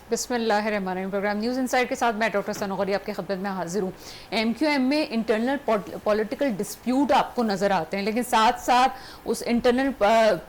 बिस्मिल्लाहिर्रहमानिर्रहीम। Programme news inside के साथ मैं डॉक्टर सनोगरी आपकी खिदमत में हाजिर हूँ। एमक्यूएम में इंटरनल पॉलिटिकल डिस्प्यूट आपको नज़र आते हैं, लेकिन साथ साथ उस इंटरनल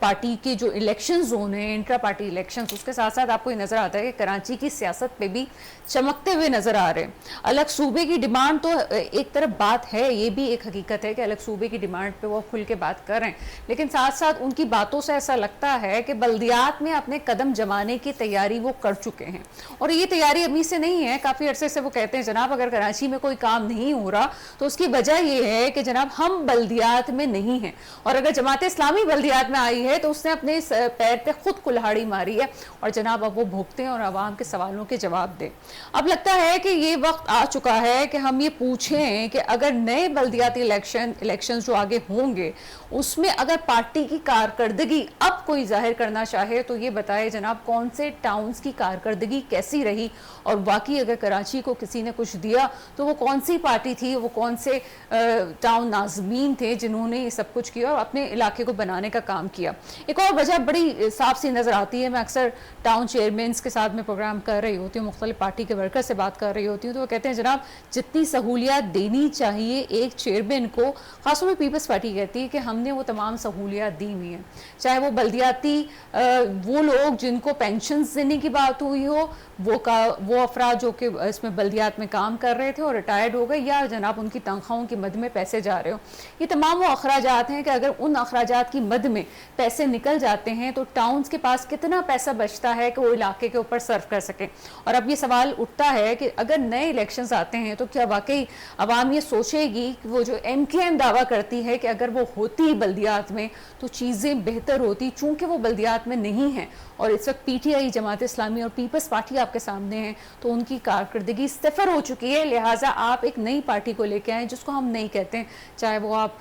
पार्टी के जो इलेक्शंस होने हैं, इंट्रा पार्टी इलेक्शंस, उसके साथ साथ आपको ये नज़र आता है कि कराची की सियासत पे भी चमकते हुए नज़र आ रहे हैं। अलग सूबे की डिमांड तो एक तरफ बात है, ये भी एक हकीकत है कि अलग सूबे की डिमांड पे वो खुल के बात कर रहे हैं, लेकिन साथ साथ उनकी बातों से ऐसा लगता है कि बल्दियात में अपने कदम जमाने की तैयारी वो कर चुके हैं। और ये तैयारी अभी से नहीं है, काफ़ी अरसे से वो कहते हैं जनाब अगर कराची में कोई काम नहीं हो रहा तो उसकी वजह ये है कि जनाब हम बल्दियात में नहीं हैं, और अगर जमात इस्लामी बल्दियात में आई है तो उसने अपने पैर पे खुद कुल्हाड़ी मारी है और जनाब अब वो भुगतें और आवाम के सवालों के जवाब दें। अब लगता है कि ये वक्त आ चुका है कि हम ये पूछें कि अगर नए बल्दियाती इलेक्शन जो आगे होंगे उसमें अगर पार्टी की कारकर्दगी अब कोई जाहिर करना चाहे तो ये बताए जनाब कौन से टाउन्स की कारकर्दगी कैसी रही, और बाकी अगर कराची को किसी ने कुछ दिया तो वो कौन सी पार्टी थी, वो कौन से टाउन नाज़मीन थे जिन्होंने ये सब कुछ किया और अपने इलाके को बनाने का काम किया। एक और वजह बड़ी साफ सी नज़र आती है, मैं अक्सर टाउन चेयरमैन के साथ में प्रोग्राम कर रही होती हूँ, मुख्तलिफ पार्टी के वर्कर से बात कर रही होती हूँ, तो वो कहते हैं जनाब जितनी सहूलियात देनी चाहिए एक चेयरमैन को, खासतौर पर पीपल्स पार्टी कहती है कि हमने वो तमाम सहूलियात दी हुई हैं, चाहे वो बल्दियाती वो लोग जिनको पेंशन देने की बात हुई हो, वो अफराद जो कि इसमें बल्दियात में काम कर रहे थे और रिटायर्ड हो गए, या जनाब उनकी तनख्वाहों की मद में पैसे जा रहे हो। ये तमाम वो अखराजात हैं कि अगर उन अखराजात की मद में पैसे निकल जाते हैं तो टाउन्स के पास कितना पैसा बचता है कि वो इलाके के ऊपर सर्व कर सकें। और अब ये सवाल उठता है कि अगर नए इलेक्शंस आते हैं तो क्या वाकई अवाम ये सोचेगी कि वो जो एमक्यूएम दावा करती है कि अगर वो होती बल्दियात में तो चीज़ें बेहतर होती, चूँकि वो बल्दियात में नहीं हैं और इस वक्त पीटीआई, जमात इस्लामी और पीपल्स पार्टी आपके सामने हैं तो उनकी कारकर्दगी सिफर हो चुकी है। लिहाजा आप एक नई पार्टी को लेके आएँ जिसको हम नहीं कहते हैं, चाहे वो आप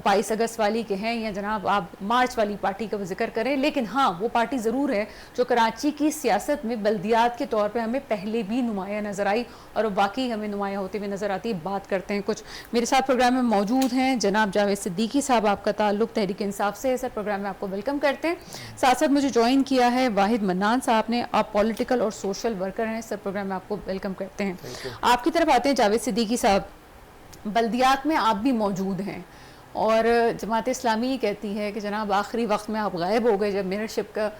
22 अगस्त वाली के हैं या जनाब आप मार्च वाली पार्टी का जिक्र करें, लेकिन हाँ वो पार्टी ज़रूर है जो कराची की सियासत में बल्दियात के तौर पे हमें पहले भी नुमाया नज़र आई और वाकई हमें नुमाया होते हुए नज़र आती है। बात करते हैं कुछ मेरे साथ प्रोग्राम में मौजूद हैं जनाब जावेद सिद्दीकी साहब, आपका ताल्लुक तहरीक इंसाफ से है सर, प्रोग्राम में आपको वेलकम करते हैं। साथ साथ मुझे ज्वाइन किया है वाहिद मन्नान साहब ने, आप पॉलिटिकल और सोशल वर्कर हैं सर, प्रोग्राम में आपको वेलकम करते हैं। आपकी तरफ आते हैं जावेद सिद्दीकी साहब, बल्दियात में आप भी मौजूद हैं और जमात इस्लामी कहती है कि जनाब आखिरी वक्त में आप गायब हो गए जब मेयरशिप का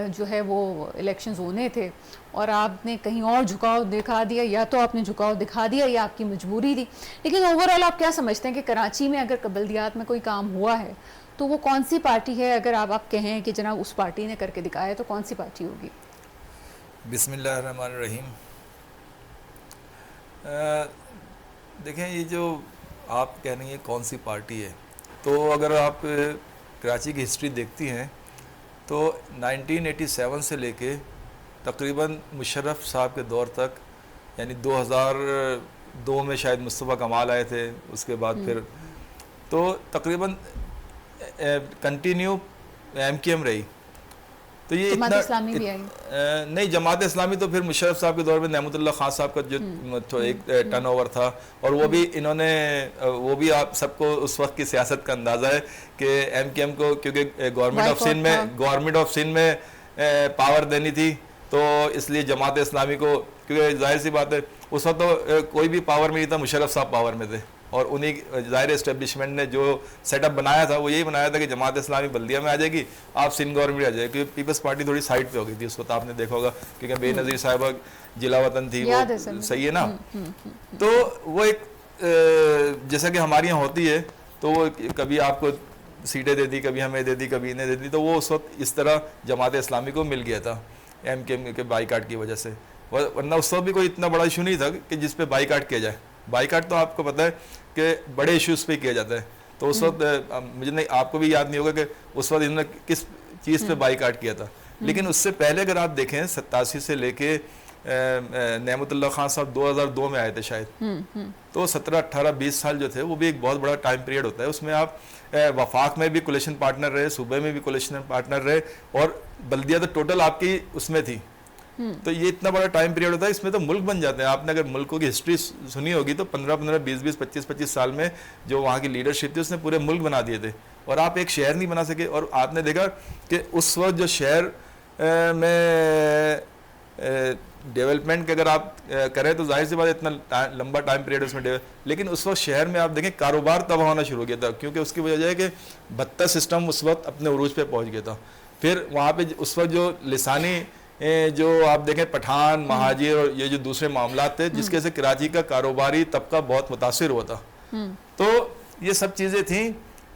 जो है वो इलेक्शंस होने थे और आपने कहीं और झुकाव दिखा दिया, या तो आपने झुकाव दिखा दिया या आपकी मजबूरी थी, लेकिन ओवरऑल आप क्या समझते हैं कि कराची में अगर बल्दियात में कोई काम हुआ है तो वो कौन सी पार्टी है? अगर आप कहें कि जनाब उस पार्टी ने करके दिखाया तो कौन सी पार्टी होगी? बिस्मिल्लाहिर्रहमानिर्रहीम। देखें, ये जो आप कह रही हैं कौन सी पार्टी है, तो अगर आप कराची की हिस्ट्री देखती हैं तो 1987 से लेके तकरीबन मुशर्रफ साहब के दौर तक, यानी 2002 में शायद मुस्तफ़ा कमाल आए थे, उसके बाद फिर तो तकरीबन कंटिन्यू एमक्यूएम रही। तो ये जमात इस्लामी भी आई? नहीं, जमात इस्लामी तो फिर मुशर्रफ साहब के दौर में नेमतुल्लाह खान साहब का जो एक टर्नओवर था, और वो भी इन्होंने वो भी आप सबको उस वक्त की सियासत का अंदाज़ा है कि एमक्यूएम को, क्योंकि गवर्नमेंट ऑफ सिंध में पावर देनी थी तो इसलिए जमात इस्लामी को, क्योंकि जाहिर सी बात है उस वक्त तो कोई भी पावर में नहीं था, मुशर्रफ साहब पावर में थे और उन्हीं ज़ाहिर इस्टेब्लिशमेंट ने जो सेटअप बनाया था वो यही बनाया था कि जमात इस्लामी बल्दिया में आ जाएगी, आप सिंध गवर्नमेंट आ जाएगी, क्योंकि पीपल्स पार्टी थोड़ी साइड पे हो गई थी उस वक्त, आपने देखा होगा, क्योंकि बेनज़ीर साहिबा जिला वतन थी, वो सही है ना। तो वो एक जैसा कि हमारे यहाँ होती है, तो वो कभी आपको सीटें दे दी, कभी हमें दे दी, कभी इन्हें दे दी, तो वो उस वक्त इस तरह जमात इस्लामी को मिल गया था एमक्यूएम के बाईकाट की वजह से, वरना उस वक्त भी कोई इतना बड़ा इशू नहीं था कि जिस पे बाईकाट किया जाए। बाईकाट तो आपको पता है कि बड़े इश्यूज़ पे किया जाता है, तो उस वक्त मुझे नहीं, आपको भी याद नहीं होगा कि उस वक्त इन्होंने किस चीज़ पे बाईकाट किया था, लेकिन उससे पहले अगर आप देखें 87 से लेके नेमतुल्लाह खान साहब 2002 में आए थे शायद, तो 17, 18, 20 साल जो थे वो भी एक बहुत बड़ा टाइम पीरियड होता है। उसमें आप वफाक में भी कोलिशन पार्टनर रहे, सूबे में भी कोलिशन पार्टनर रहे, और बल्दिया तो टोटल आपकी उसमें थी, तो ये इतना बड़ा टाइम पीरियड होता है, इसमें तो मुल्क बन जाते हैं। आपने अगर मुल्कों की हिस्ट्री सुनी होगी तो 15-15, 20-20, 25-25 साल में जो वहाँ की लीडरशिप थी उसने पूरे मुल्क बना दिए थे, और आप एक शहर नहीं बना सके। और आपने देखा कि उस वक्त जो शहर में डेवलपमेंट के अगर आप करें तो जाहिर सी बात है इतना लंबा टाइम पीरियड उसमें लेकिन उस वक्त शहर में आप देखें कारोबार तबाह होना शुरू हो गया था, क्योंकि उसकी वजह है कि भत्ता सिस्टम उस वक्त अपने उरूज पे पहुंच गया था। फिर वहाँ पे उस वक्त जो लिसानी जो आप देखें पठान, महाजिर और ये जो दूसरे मामला थे जिसके से कराची का कारोबारी तबका बहुत मुतासिर हुआ था। तो ये सब चीज़ें थी।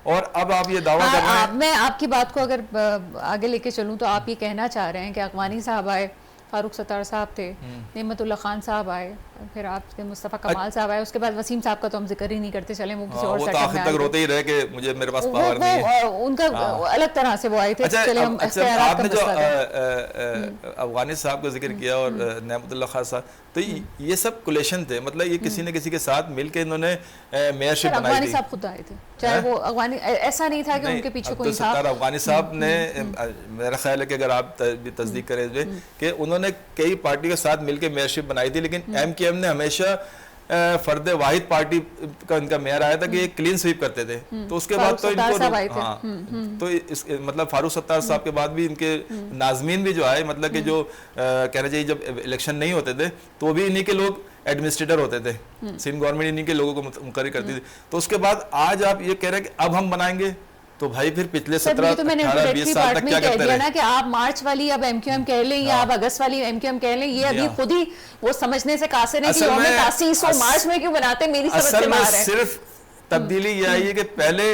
और अब आप ये दावा कर रहे हैं, मैं आपकी बात को अगर आगे लेके चलूं तो आप ये कहना चाह रहे हैं कि अगवानी साहब आए, फारूक सत्तार साहब थे, नेमतुल्ला खान साहब आए, फिर आपके मुस्तफ़ा कमाल साहब आए, उसके बाद वसीम साहब का तो हम जिक्र ही नहीं करते चले, वो किसी और वो तो सेटअप आखिर में तक आए रोते ही रहे कि मुझे मेरे पास पावर नहीं है। उनका अलग तरह से वो आए थे। अच्छा, चले हम इख्तियारात का आपने जो मसला था। अफगानी साहब का जिक्र किया और नेमतुल्ला खान साहब, तो ये सब कुलेशन थे, मतलब ये किसी न किसी के साथ मिलकर इन्होंने मेयरशिप बनाई अफगानी थी। साहब खुद आए थे, चाहे वो अफगानी, ऐसा नहीं था कि उनके पीछे कोई था। अफगानी साहब ने, मेरा ख्याल है कि अगर आप तस्दीक करें कि उन्होंने कई पार्टी के साथ मिलकर मेयरशिप बनाई थी, लेकिन MQM ने हमेशा फर्द वाहिद पार्टी का इनका मेयर आया था कि ये क्लीन स्वीप करते थे। तो उसके बाद तो इनको तो मतलब फारूक सत्तार साहब के बाद भी इनके नाजमीन भी जो आए, मतलब कि जो कहना चाहिए जब इलेक्शन नहीं होते थे तो भी इन्हीं के लोग एडमिनिस्ट्रेटर होते थे, सिंध गवर्नमेंट इन्हीं के लोगों को मुकर्रर करती थी। तो उसके बाद आज आप ये कह रहे हैं कि अब हम बनाएंगे, तो भाई फिर पिछले 17-18-20 साल तक क्या करते रहे? ना कि आप मार्च वाली अब MQM कह लें या आप अगस्त वाली MQM कह लें, ये अभी खुद ही वो समझने से कासिर है कि यौम तासीस वो मार्च में क्यों बनाते, मेरी समझ से बाहर है। सिर्फ तब्दीली ये आई है कि पहले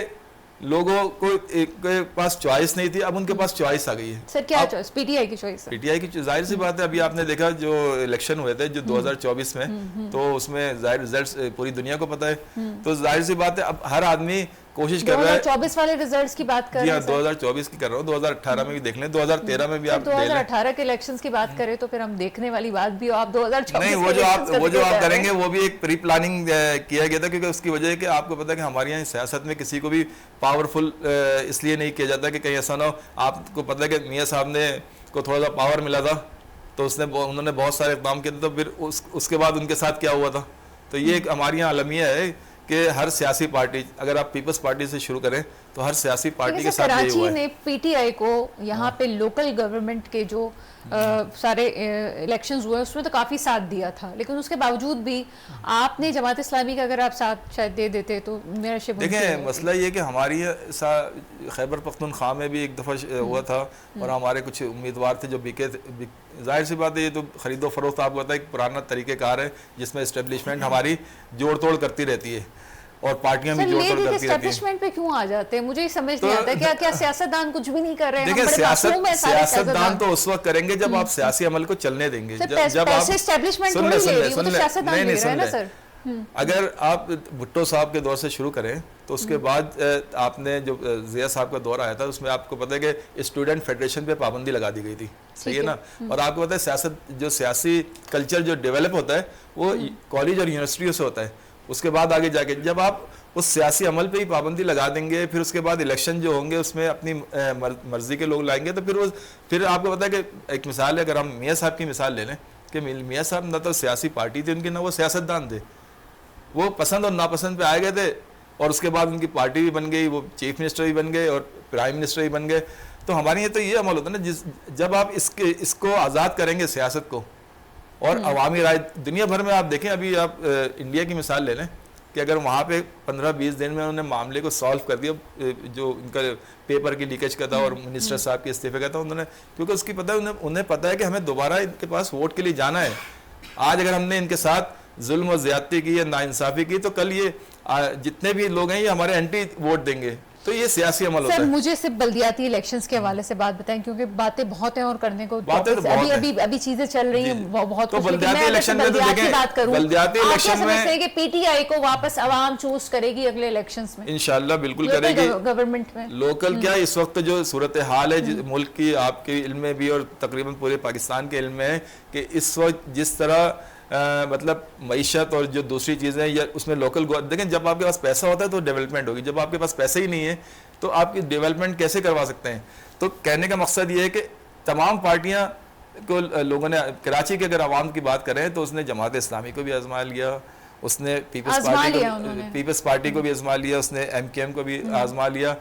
लोगों को के पास चॉइस नहीं थी, अब उनके पास चॉइस आ गई है। सर क्या चॉइस? PTI की चॉइस है। PTI की जाहिर सी बात है। अभी आपने देखा जो इलेक्शन हुए थे जो 2024 में, तो उसमें जाहिर रिजल्ट्स पूरी दुनिया को पता है। तो जाहिर सी बात है अब हर आदमी कोशिश कर रहा है। 2024 वाले रिजल्ट्स की बात कर रहे हैं? 2024 की कर रहा हूँ, 2018 में भी देख लें, 2013 में भी आप 2018 के इलेक्शंस की बात करें तो फिर हम देखने वाली बात भी हो, आप 2024 नहीं, वो जो आप करेंगे वो भी एक प्री प्लानिंग किया गया था, क्योंकि उसकी वजह है कि आपको पता है कि हमारे यहाँ सियासत में किसी को भी पावरफुल इसलिए नहीं किया जाता कि कहीं ऐसा ना हो। आपको पता है कि मियाँ साहब ने को थोड़ा सा पावर मिला था तो उन्होंने बहुत सारे इक़दाम किए थे, तो फिर उसके बाद उनके साथ क्या हुआ था। तो ये एक हमारे यहाँ अलमिया है कि हर सियासी पार्टी, अगर आप पीपल्स पार्टी से शुरू करें तो हर सियासी पार्टी के साथ यही हुआ है। कराची ने PTI को यहाँ पे लोकल गवर्नमेंट के जो सारे इलेक्शंस हुए उसमें तो काफ़ी साथ दिया था, लेकिन उसके बावजूद भी आपने जमात इस्लामी का अगर आप साथ शायद दे देते तो मेरा शिप। देखें, मसला ये कि हमारी खैबर पख्तूनख्वा में भी एक दफ़ा हुआ था और हमारे कुछ उम्मीदवार थे जो बिके थे। जाहिर सी बात है ये तो ख़रीदो फरोख्त आपको पता है एक पुराना तरीक़ेकार है जिसमें इस्टेब्लिशमेंट हमारी जोड़ तोड़ करती रहती है और पार्टियां भी जोड़ तोड़ करती रहती हैं। एस्टेब्लिशमेंट पे क्यों आ जाते हैं, मुझे ही समझ नहीं आता। क्या सियासतदान कुछ भी नहीं कर रहे हैं? देखिए, सियासतदान तो उस वक्त करेंगे जब आप सियासी अमल को चलने देंगे। जब आप एस्टेब्लिशमेंट थोड़ी ले रही है, वो तो सियासतदान ले रहे हैं ना सर। अगर आप भुट्टो साहब के दौर से शुरू करें तो उसके बाद आपने जो जिया साहब का दौर आया था उसमें आपको पता है कि स्टूडेंट फेडरेशन पे पाबंदी लगा दी गई थी, सही है ना। और आपको पता है सियासत जो सियासी कल्चर जो डेवलप होता है वो कॉलेज और यूनिवर्सिटियों से होता है। उसके बाद आगे जाके जब आप उस सियासी अमल पे ही पाबंदी लगा देंगे, फिर उसके बाद इलेक्शन जो होंगे उसमें अपनी मर्जी के लोग लाएंगे, तो फिर आपको पता है कि एक मिसाल है, अगर हम मियाँ साहब की मिसाल ले लें कि मियाँ साहब ना तो सियासी पार्टी थी उनकी, ना वो सियासतदान थे। वो पसंद और नापसंद पे आए गए थे और उसके बाद उनकी पार्टी भी बन गई, वो चीफ मिनिस्टर भी बन गए और प्राइम मिनिस्टर भी बन गए। तो हमारे यहाँ तो ये अमल होता है ना, जब आप इसको आज़ाद करेंगे सियासत को और अवामी राय, दुनिया भर में आप देखें, अभी आप इंडिया की मिसाल ले लें कि अगर वहाँ पे 15-20 दिन में उन्होंने मामले को सॉल्व कर दिया, जो इनका पेपर की लीकेज का था और मिनिस्टर साहब के इस्तीफे का था, उन्होंने, क्योंकि उसकी पता है उन्हें पता है कि हमें दोबारा इनके पास वोट के लिए जाना है। आज अगर हमने इनके साथ जुल्म और ज्यादती की या नाइंसाफ़ी की तो कल ये जितने भी लोग हैं ये हमारे एंटी वोट देंगे। तो ये सियासी अमल होता है। मुझे सिर्फ बल्दियाती इलेक्शंस के हवाले से बात बताएं, क्योंकि बातें बहुत हैं और करने को बातें तो बहुत अभी चीजें चल रही हैं बहुत। तो बल्दियाती इलेक्शन में तो देखें, बल्दियाती इलेक्शन में PTI को वापस अवाम चूज करेगी अगले इलेक्शंस में, इंशाल्लाह बिल्कुल करेगी गवर्नमेंट में। लोकल क्या इस वक्त जो सूरत हाल है मुल्क की, आपके इल्म में भी और तकरीबन पूरे पाकिस्तान के इल्म में है कि इस वक्त जिस तरह मतलब मईशत और जो दूसरी चीज़ें या उसमें लोकल देखें, जब आपके पास पैसा होता है तो डेवलपमेंट होगी, जब आपके पास पैसा ही नहीं है तो आपकी डेवलपमेंट कैसे करवा सकते हैं। तो कहने का मकसद ये है कि तमाम पार्टियां को लोगों ने, कराची के अगर आवाम की बात करें तो उसने जमात इस्लामी को भी आजमा लिया, उसने पीपल्स पार्टी को भी आजमा लिया, उसने MQM को भी आजमा लिया।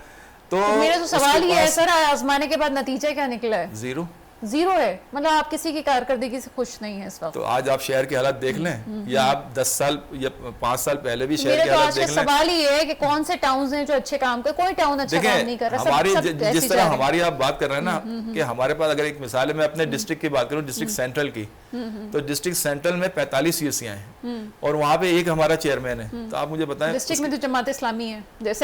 तो मेरा तो सवाल ये है सर, आजमाने के बाद नतीजा क्या निकला है? जीरो। जीरो है, मतलब आप किसी की कारकर्दगी से खुश नहीं है इस वक्त। तो आज आप शहर के हालात देख लें, या आप 10 साल या 5 साल पहले भी शहर मेरा के तो हालात आज का देख लें। सवाल ही है कि कौन से टाउन्स हैं जो अच्छे काम कर, कोई टाउन अच्छा काम नहीं कर रहा। हमारी सब ऐसे जिस जा तरह रहे हैं। हमारी आप बात कर रहे हैं ना, कि हमारे पास अगर एक मिसाल है, मैं अपने डिस्ट्रिक्ट की बात करूं, डिस्ट्रिक्ट सेंट्रल की, तो डिस्ट्रिक्ट सेंट्रल में 45 यूसियां हैं और वहाँ पे एक हमारा चेयरमैन है। तो आप मुझे बताएं, डिस्ट्रिक्ट में तो जमात इस्लामी है,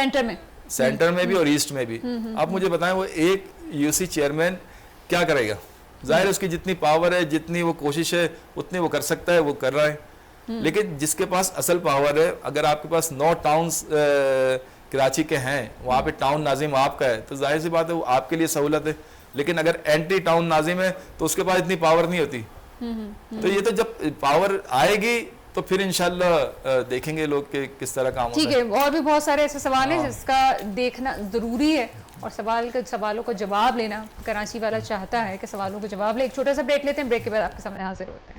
सेंटर में भी और ईस्ट में भी, आप मुझे बताएं वो एक यूसी चेयरमैन क्या करेगा? जाहिर है उसकी जितनी पावर है, जितनी वो कोशिश है, उतनी वो कर सकता है, वो कर रहा है। लेकिन जिसके पास असल पावर है, अगर आपके पास 9 टाउन्स कराची के हैं, वहाँ पे टाउन नाजिम आपका है, तो जाहिर सी बात है वो आपके लिए सहूलत है। लेकिन अगर एंटी टाउन नाजिम है तो उसके पास इतनी पावर नहीं होती। तो ये तो जब पावर आएगी तो फिर इंशाल्लाह देखेंगे लोग कि किस तरह काम होता है। ठीक है, और भी बहुत सारे ऐसे सवाल हैं जिसका देखना ज़रूरी है, और सवालों को जवाब लेना कराची वाला चाहता है कि सवालों को जवाब ले। एक छोटा सा ब्रेक लेते हैं, ब्रेक के बाद आपके सामने हाजिर होते हैं।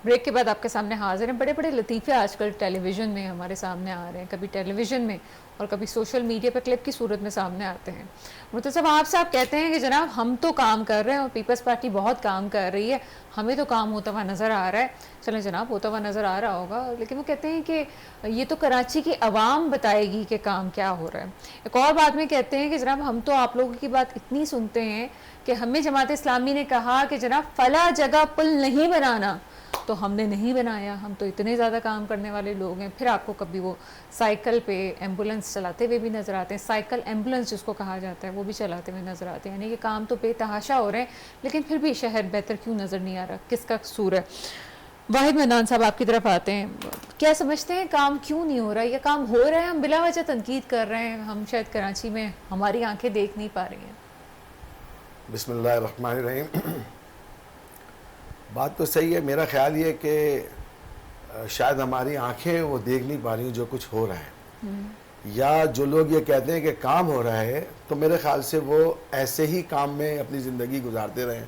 ब्रेक के बाद आपके सामने हाजिर हैं। बड़े बड़े लतीफ़े आजकल टेलीविज़न में हमारे सामने आ रहे हैं, कभी टेलीविज़न में और कभी सोशल मीडिया पर क्लिप की सूरत में सामने आते हैं। मुर्तज़ा आप साहब कहते हैं कि जनाब हम तो काम कर रहे हैं और पीपल्स पार्टी बहुत काम कर रही है, हमें तो काम होता हुआ नज़र आ रहा है। चलें जनाब, होता हुआ नज़र आ रहा होगा, लेकिन वो कहते हैं कि ये तो कराची की आवाम बताएगी कि काम क्या हो रहा है। एक और बात में कहते हैं कि जनाब हम तो आप लोगों की बात इतनी सुनते हैं कि हमें जमात इस्लामी ने कहा कि जनाब फला जगह पुल नहीं बनाना, तो हमने नहीं बनाया, हम तो इतने ज़्यादा काम करने वाले लोग हैं। फिर आपको कभी वो साइकिल पे एम्बुलेंस चलाते हुए भी नज़र आते हैं, साइकिल एम्बुलेंस जिसको कहा जाता है वो भी चलाते हुए नज़र आते हैं। यानी कि काम तो बेतहाशा हो रहे हैं, लेकिन फिर भी शहर बेहतर क्यों नज़र नहीं आ रहा? किसका कसूर है? वाहिद मनान साहब आपकी तरफ आते हैं, क्या समझते हैं काम क्यों नहीं हो रहा, या काम हो रहा है हम बिला वजह तनकीद कर रहे हैं, हम शायद कराची में हमारी आंखें देख नहीं पा रही हैं? बिस्मिल्लाहिर्रहमानिर्रहीम। बात तो सही है। मेरा ख्याल ये कि शायद हमारी आंखें वो देख नहीं पा रही जो कुछ हो रहा है, या जो लोग ये कहते हैं कि काम हो रहा है, तो मेरे ख्याल से वो ऐसे ही काम में अपनी ज़िंदगी गुजारते रहें।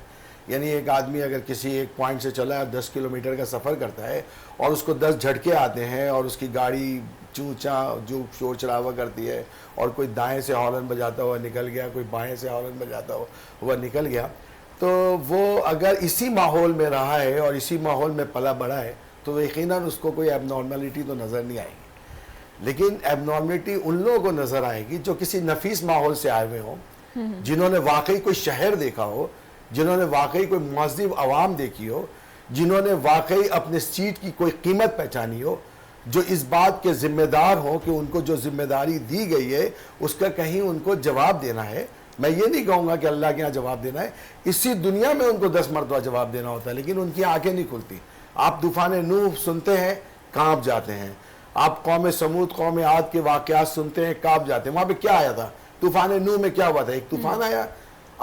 यानी एक आदमी अगर किसी एक पॉइंट से चला 10 किलोमीटर का सफ़र करता है और उसको 10 झटके आते हैं और उसकी गाड़ी चूचा जो शोर शराबा करती है, और कोई दाएं से हॉर्न बजाता हुआ निकल गया, कोई बाएं से हॉर्न बजाता हुआ निकल गया, तो वो अगर इसी माहौल में रहा है और इसी माहौल में पला बढ़ा है तो यकीनन उसको कोई एबनॉर्मलिटी तो नज़र नहीं आएगी। लेकिन एबनॉर्मलिटी उन लोगों को नज़र आएगी जो किसी नफीस माहौल से आए हुए हों, जिन्होंने वाकई कोई शहर देखा हो, जिन्होंने वाकई कोई मुअज़्ज़िब आवाम देखी हो, जिन्होंने वाकई अपने सीट की कोई कीमत पहचानी हो, जो इस बात के ज़िम्मेदार हो कि उनको जो जिम्मेदारी दी गई है उसका कहीं उनको जवाब देना है। मैं ये नहीं कहूँगा कि अल्लाह के यहाँ जवाब देना है, इसी दुनिया में उनको 10 मरतबा जवाब देना होता है, लेकिन उनकी आंखें नहीं खुलती। आप तूफ़ान नूह सुनते हैं, कांप जाते हैं। आप कौम समूद, कौम आद के वाक़यात सुनते हैं, कांप जाते हैं। वहाँ पे क्या आया था? तूफ़ान नूह में क्या हुआ था? एक तूफ़ान आया।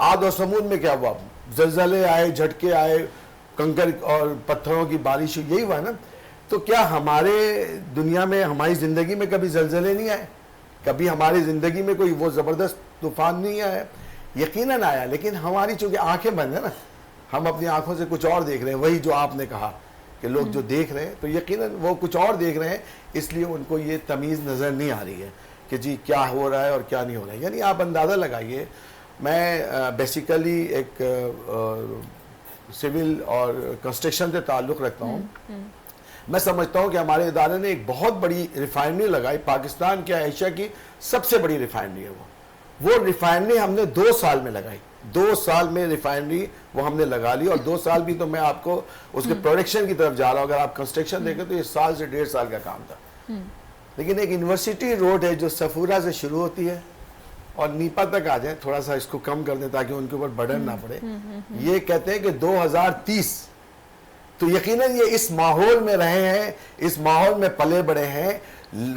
आद और समूद में क्या हुआ? जलजले आए, झटके आए, कंकर और पत्थरों की बारिश, यही हुआ ना। तो क्या हमारे दुनिया में, हमारी ज़िंदगी में कभी जलजले नहीं आए? कभी हमारी ज़िंदगी में कोई वो ज़बरदस्त तूफ़ान नहीं आया? यकीनन आया, लेकिन हमारी चूँकि आंखें बंद है ना, हम अपनी आंखों से कुछ और देख रहे हैं। वही जो आपने कहा कि लोग जो देख रहे हैं, तो यकीनन वो कुछ और देख रहे हैं, इसलिए उनको ये तमीज़ नज़र नहीं आ रही है कि जी क्या हो रहा है और क्या नहीं हो रहा है। यानी आप अंदाज़ा लगाइए, मैं बेसिकली एक सिविल और कंस्ट्रक्शन से ताल्लुक़ रखता हूँ। मैं समझता हूँ कि हमारे इदारे ने एक बहुत बड़ी रिफाइनरी लगाई, पाकिस्तान की, एशिया की सबसे बड़ी रिफाइनरी है वो रिफाइनरी हमने 2 साल में लगाई। 2 साल में रिफाइनरी वो हमने लगा ली, और 2 साल भी तो मैं आपको उसके प्रोडक्शन की तरफ जा रहा हूँ। अगर आप कंस्ट्रक्शन देखें तो ये साल से 1.5 साल का काम था। लेकिन एक यूनिवर्सिटी रोड है जो सफूरा से शुरू होती है और नीपा तक आ जाए, थोड़ा सा इसको कम कर दें ताकि उनके ऊपर बर्डन ना पड़े, ये कहते हैं कि 2030। तो यकीनन ये इस माहौल में रहे हैं, इस माहौल में पले बड़े हैं।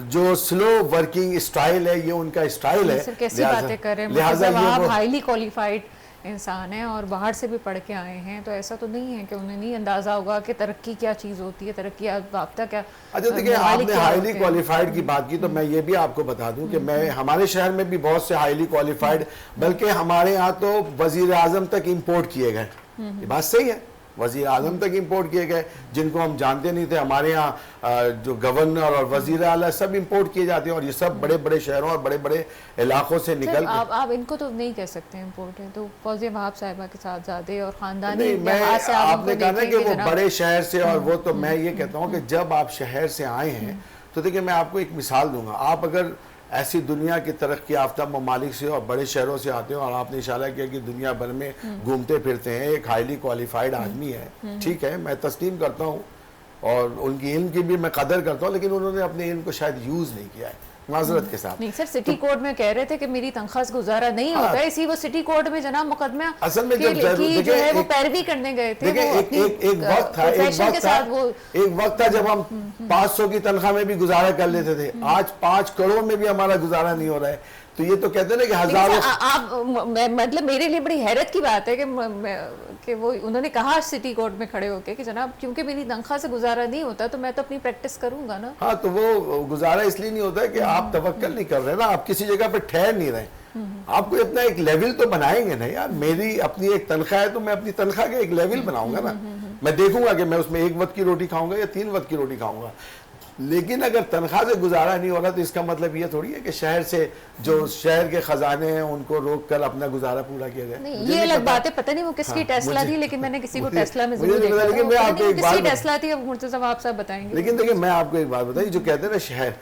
जो स्लो वर्किंग स्टाइल है, ये उनका स्टाइल है। कैसी बातें कर रहे हैं? लिहाजा मतलब आप ये हाईली क्वालिफाइड इंसान हैं और बाहर से भी पढ़ के आए हैं, तो ऐसा तो नहीं है कि उन्हें नहीं अंदाज़ा होगा कि तरक्की क्या चीज़ होती है, तरक्की याफ्ता क्या। अच्छा देखिए, आपने हाईली क्वालिफाइड की बात की तो मैं ये भी आपको बता दूं कि मैं हमारे शहर में भी बहुत से हाईली क्वालिफाइड, बल्कि हमारे यहाँ तो वजीर आजम तक इम्पोर्ट किए गए। ये बात सही है, वजीर आजम तक इंपोर्ट किए गए जिनको हम जानते नहीं थे। हमारे यहाँ जो गवर्नर और वजीर आला सब इंपोर्ट किए जाते हैं और ये सब बड़े बड़े शहरों और बड़े बड़े इलाकों से निकल आप इनको तो नहीं कह सकते इंपोर्ट है, तो फौजिया वहाब साहिबा के साथ ज़्यादा और ख़ानदानी नहीं, मैं आपने कहा ना कि वो बड़े शहर से, और वो तो मैं ये कहता हूँ कि जब आप शहर से आए हैं तो देखिए मैं आपको एक मिसाल दूंगा। आप अगर ऐसी दुनिया की तरक्की याफ्ता ममालिक से और बड़े शहरों से आते हो और आपने इशारा किया कि दुनिया भर में घूमते फिरते हैं, एक हाईली क्वालिफाइड आदमी है, ठीक है, मैं तस्लीम करता हूँ और उनकी इल्म की भी मैं कदर करता हूँ, लेकिन उन्होंने अपने इल्म को शायद यूज़ नहीं किया है माजरत के साथ। नहीं सर, सिटी कोर्ट में कह रहे थे कि मेरी तनख्वाह से गुजारा नहीं होता है, इसी वो सिटी कोर्ट में जनाब मुकदमा असल में की जो है वो पैरवी करने गए थे। एक वक्त था जब हम 500 की तनख्वाह में भी गुजारा कर लेते थे, आज 5 करोड़ में भी हमारा गुजारा नहीं हो रहा है। तो ये तो कहते हैं ना कि हजारों, आप मतलब मेरे लिए बड़ी हैरत की बात है कि वो उन्होंने कहा सिटी कोर्ट में खड़े होके कि जनाब क्योंकि मेरी तनख्वाह से गुजारा नहीं होता तो मैं तो अपनी प्रैक्टिस करूंगा ना। हाँ, तो वो गुजारा इसलिए नहीं होता है कि आप तवक्कल नहीं कर रहे ना, आप किसी जगह पे ठहर नहीं रहे। आपको अपना एक लेवल तो बनाएंगे ना यार। मेरी अपनी एक तनख्वाह है तो मैं अपनी तनख्वाह का एक लेवल बनाऊंगा ना। मैं देखूंगा कि मैं उसमें 1 वक्त की रोटी खाऊंगा या 3 वक्त की रोटी खाऊंगा। लेकिन अगर तनख्वाह से गुजारा नहीं हो रहा तो इसका मतलब ये थोड़ी है कि शहर से जो शहर के खजाने हैं उनको रोक कर अपना गुजारा पूरा किया जाए। ये अलग बात है, पता नहीं वो किसकी टेस्ला थी, लेकिन मैंने किसी को टेस्ला में जरूर देखा। लेकिन मैं आपको एक बात, टेस्ला थी, अब मुर्तज़ा आप सब बताएंगे। लेकिन देखिए मैं आपको एक बात बताइए, जो कहते हैं ना शहर,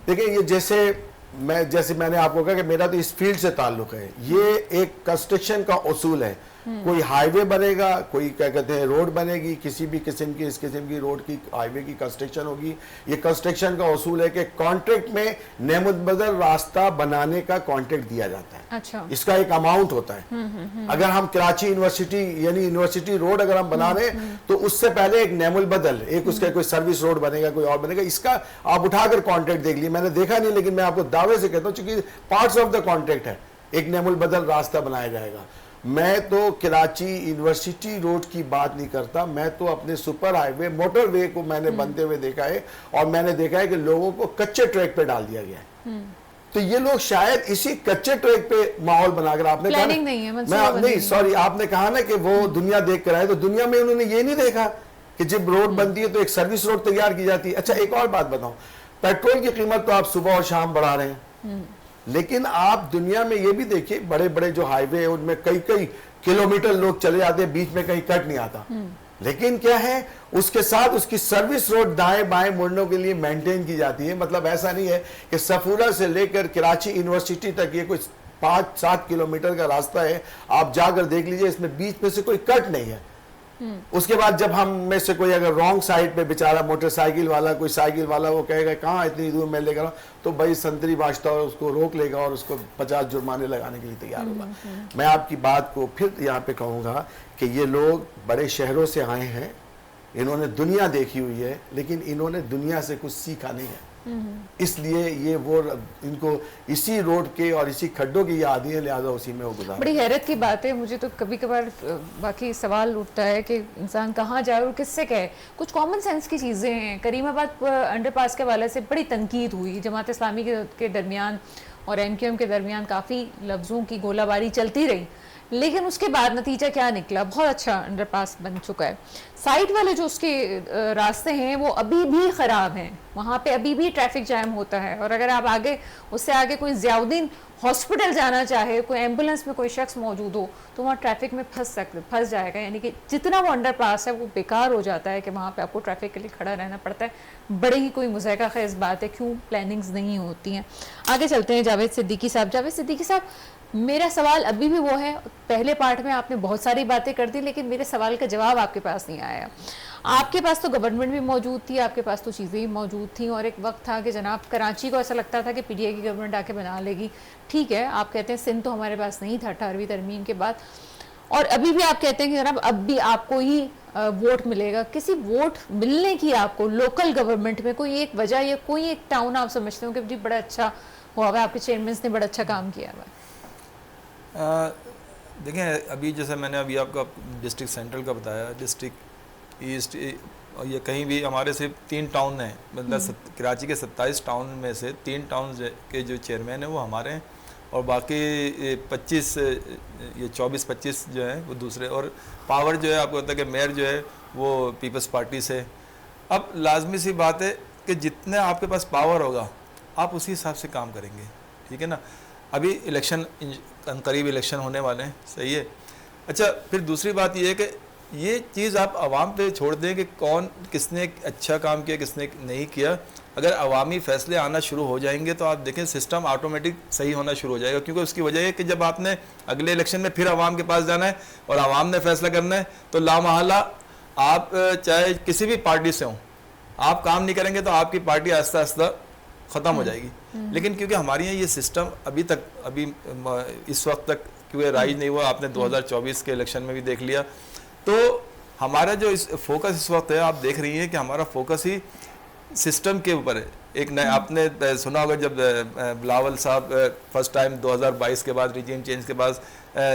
देखिए ये जैसे मैंने आपको कहा कि मेरा तो इस फील्ड से ताल्लुक है, ये एक कंस्ट्रक्शन का उसूल है। कोई हाईवे बनेगा, कोई क्या कहते हैं रोड बनेगी, किसी भी किस्म की इस किस्म की रोड की हाईवे की कंस्ट्रक्शन होगी, ये कंस्ट्रक्शन का उसूल है कि कॉन्ट्रैक्ट में नेमुतबदल रास्ता बनाने का कॉन्ट्रैक्ट दिया जाता है। अच्छा। इसका एक अमाउंट होता है। अगर हम कराची यूनिवर्सिटी यानी यूनिवर्सिटी रोड अगर हम बना रहे हैं तो उससे पहले एक नेमुल बदल, एक उसका कोई सर्विस रोड बनेगा, कोई और बनेगा, इसका आप उठाकर कॉन्ट्रैक्ट देख लीजिए। मैंने देखा नहीं, लेकिन मैं आपको दावे से कहता हूँ चूंकि पार्ट्स ऑफ द कॉन्ट्रैक्ट है, एक नेमुल बदल रास्ता बनाया जाएगा। मैं तो कराची यूनिवर्सिटी रोड की बात नहीं करता, मैं तो अपने सुपर हाईवे मोटरवे को मैंने बनते हुए देखा है और मैंने देखा है कि लोगों को कच्चे ट्रैक पे डाल दिया गया है। तो ये लोग शायद इसी कच्चे ट्रैक पे माहौल बनाकर, आपने कहा नहीं सॉरी, आपने कहा ना कि वो दुनिया देख कर आए, तो दुनिया में उन्होंने ये नहीं देखा कि जब रोड बनती है तो एक सर्विस रोड तैयार की जाती है। अच्छा एक और बात बताऊं, पेट्रोल की कीमत तो आप सुबह और शाम बढ़ा रहे हैं, लेकिन आप दुनिया में ये भी देखिए बड़े बड़े जो हाईवे है उनमें कई कई किलोमीटर लोग चले जाते हैं, बीच में कहीं कट नहीं आता। लेकिन क्या है, उसके साथ उसकी सर्विस रोड दाएं बाएं मुड़ने के लिए मेंटेन की जाती है। मतलब ऐसा नहीं है कि सफूरा से लेकर कराची यूनिवर्सिटी तक ये कुछ 5-7 किलोमीटर का रास्ता है, आप जाकर देख लीजिए, इसमें बीच में से कोई कट नहीं है। उसके बाद जब हम में से कोई अगर रॉन्ग साइड पे बेचारा मोटरसाइकिल वाला, कोई साइकिल वाला, वो कहेगा कहाँ इतनी दूर मैं लेकर आऊं, तो भाई संतरी बाजता और उसको रोक लेगा और उसको 50 जुर्माने लगाने के लिए तैयार होगा। मैं आपकी बात को फिर यहाँ पे कहूँगा कि ये लोग बड़े शहरों से आए हैं, इन्होंने दुनिया देखी हुई है, लेकिन इन्होंने दुनिया से कुछ सीखा नहीं है। इसलिए ये वो इनको इसी रोड के और इसी खड्डों की याद है, लिहाजा उसी में वो गुजारा। बड़ी हैरत की बात है, मुझे तो कभी कभार बाकी सवाल उठता है कि इंसान कहाँ जाए और किससे कहे। कुछ कॉमन सेंस की चीज़ें हैं। करीमाबाद अंडरपास के हवाले से बड़ी तनकीद हुई, जमात इस्लामी के दरमियान और MQM के दरमियान काफ़ी लफ्ज़ों की गोलाबारी चलती रही, लेकिन उसके बाद नतीजा क्या निकला, बहुत अच्छा अंडरपास बन चुका है। साइड वाले जो उसके रास्ते हैं वो अभी भी ख़राब हैं, वहाँ पे अभी भी ट्रैफिक जैम होता है। और अगर आप आगे उससे आगे कोई ज़ियाउद्दीन हॉस्पिटल जाना चाहे, कोई एम्बुलेंस में कोई शख्स मौजूद हो, तो वहाँ ट्रैफिक में फंस जाएगा। यानी कि जितना वो अंडरपास है वो बेकार हो जाता है कि वहाँ पे आपको ट्रैफिक के लिए खड़ा रहना पड़ता है। बड़ी ही कोई मुज़ाहिका ख़ेज़ बात है, क्यों प्लानिंग्स नहीं होती हैं। आगे चलते हैं जावेद सिद्दीकी साहब। जावेद सिद्दीकी साहब, मेरा सवाल अभी भी वो है, पहले पार्ट में आपने बहुत सारी बातें कर दी, लेकिन मेरे सवाल का जवाब आपके पास नहीं आया। आपके पास तो गवर्नमेंट भी मौजूद थी, आपके पास तो चीज़ें भी मौजूद थी, और एक वक्त था कि जनाब कराची को ऐसा लगता था कि PTI की गवर्नमेंट आके बना लेगी। ठीक है, आप कहते हैं सिंध तो हमारे पास नहीं था 18वीं तरमीम के बाद, और अभी भी आप कहते हैं कि जनाब अब भी आपको ही वोट मिलेगा। किसी वोट मिलने की आपको लोकल गवर्नमेंट में कोई एक वजह या कोई एक टाउन आप समझते हो कि जी बड़ा अच्छा हुआ है, आपके चेयरमैन ने बड़ा अच्छा काम किया हुआ है? देखें अभी जैसे मैंने अभी आपको डिस्ट्रिक्ट सेंट्रल का बताया, डिस्ट्रिक्ट ईस्ट, और ये कहीं भी हमारे सिर्फ 3 टाउन हैं, मतलब कराची के 27 टाउन में से 3 टाउन के जो चेयरमैन हैं वो हमारे हैं, और बाकी 25 ये 24-25 जो हैं वो दूसरे, और पावर जो है आपको पता है कि मेयर जो है वो पीपल्स पार्टी से। अब लाजमी सी बात है कि जितने आपके पास पावर होगा आप उसी हिसाब से काम करेंगे, ठीक है ना। अभी इलेक्शन करीब इलेक्शन होने वाले हैं, सही है। अच्छा, फिर दूसरी बात ये है कि ये चीज़ आप आवाम पे छोड़ दें कि कौन किसने अच्छा काम किया किसने नहीं किया। अगर अवामी फैसले आना शुरू हो जाएंगे तो आप देखें सिस्टम ऑटोमेटिक सही होना शुरू हो जाएगा, क्योंकि उसकी वजह है कि जब आपने अगले इलेक्शन में फिर आवाम के पास जाना है और आवाम ने फैसला करना है, तो लामहला आप चाहे किसी भी पार्टी से हों, आप काम नहीं करेंगे तो आपकी पार्टी आहिस्ता आहिस्ता ख़त्म हो जाएगी। लेकिन क्योंकि हमारे यहाँ ये सिस्टम अभी इस वक्त तक क्योंकि राइज नहीं हुआ, आपने 2024 के इलेक्शन में भी देख लिया, तो हमारा जो इस फोकस इस वक्त है, आप देख रही हैं कि हमारा फोकस ही सिस्टम के ऊपर है। एक नया आपने सुना होगा जब बिलावल साहब फर्स्ट टाइम 2022 के बाद रिजीम चेंज के बाद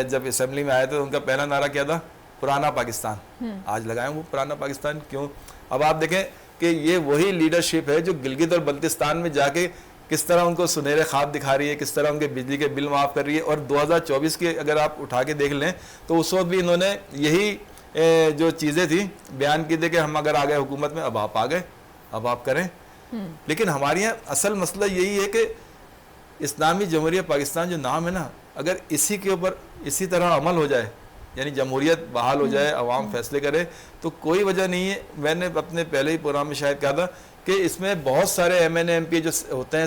जब असेंबली में आए तो उनका पहला नारा क्या था? पुराना पाकिस्तान। आज लगाए वो पुराना पाकिस्तान क्यों? अब आप देखें कि ये वही लीडरशिप है जो गिलगित और बल्तिस्तान में जाके किस तरह उनको सुनहरे ख्वाब दिखा रही है, किस तरह उनके बिजली के बिल माफ़ कर रही है। और 2024 के अगर आप उठा के देख लें तो उस वक्त भी इन्होंने यही जो चीज़ें थी बयान की थी कि हम अगर आ गए हुकूमत में, अब आप आ गए, अब आप करें। लेकिन हमारे यहाँ असल मसला यही है कि इस्लामी जमहूरियत पाकिस्तान जो नाम है ना, अगर इसी के ऊपर इसी तरह अमल हो जाए, यानी जमहूरियत बहाल हो जाए, अवाम फैसले करे, तो कोई वजह नहीं है। मैंने अपने पहले ही प्रोग्राम में शायद कहा था कि इसमें बहुत सारे MNA MP जो होते हैं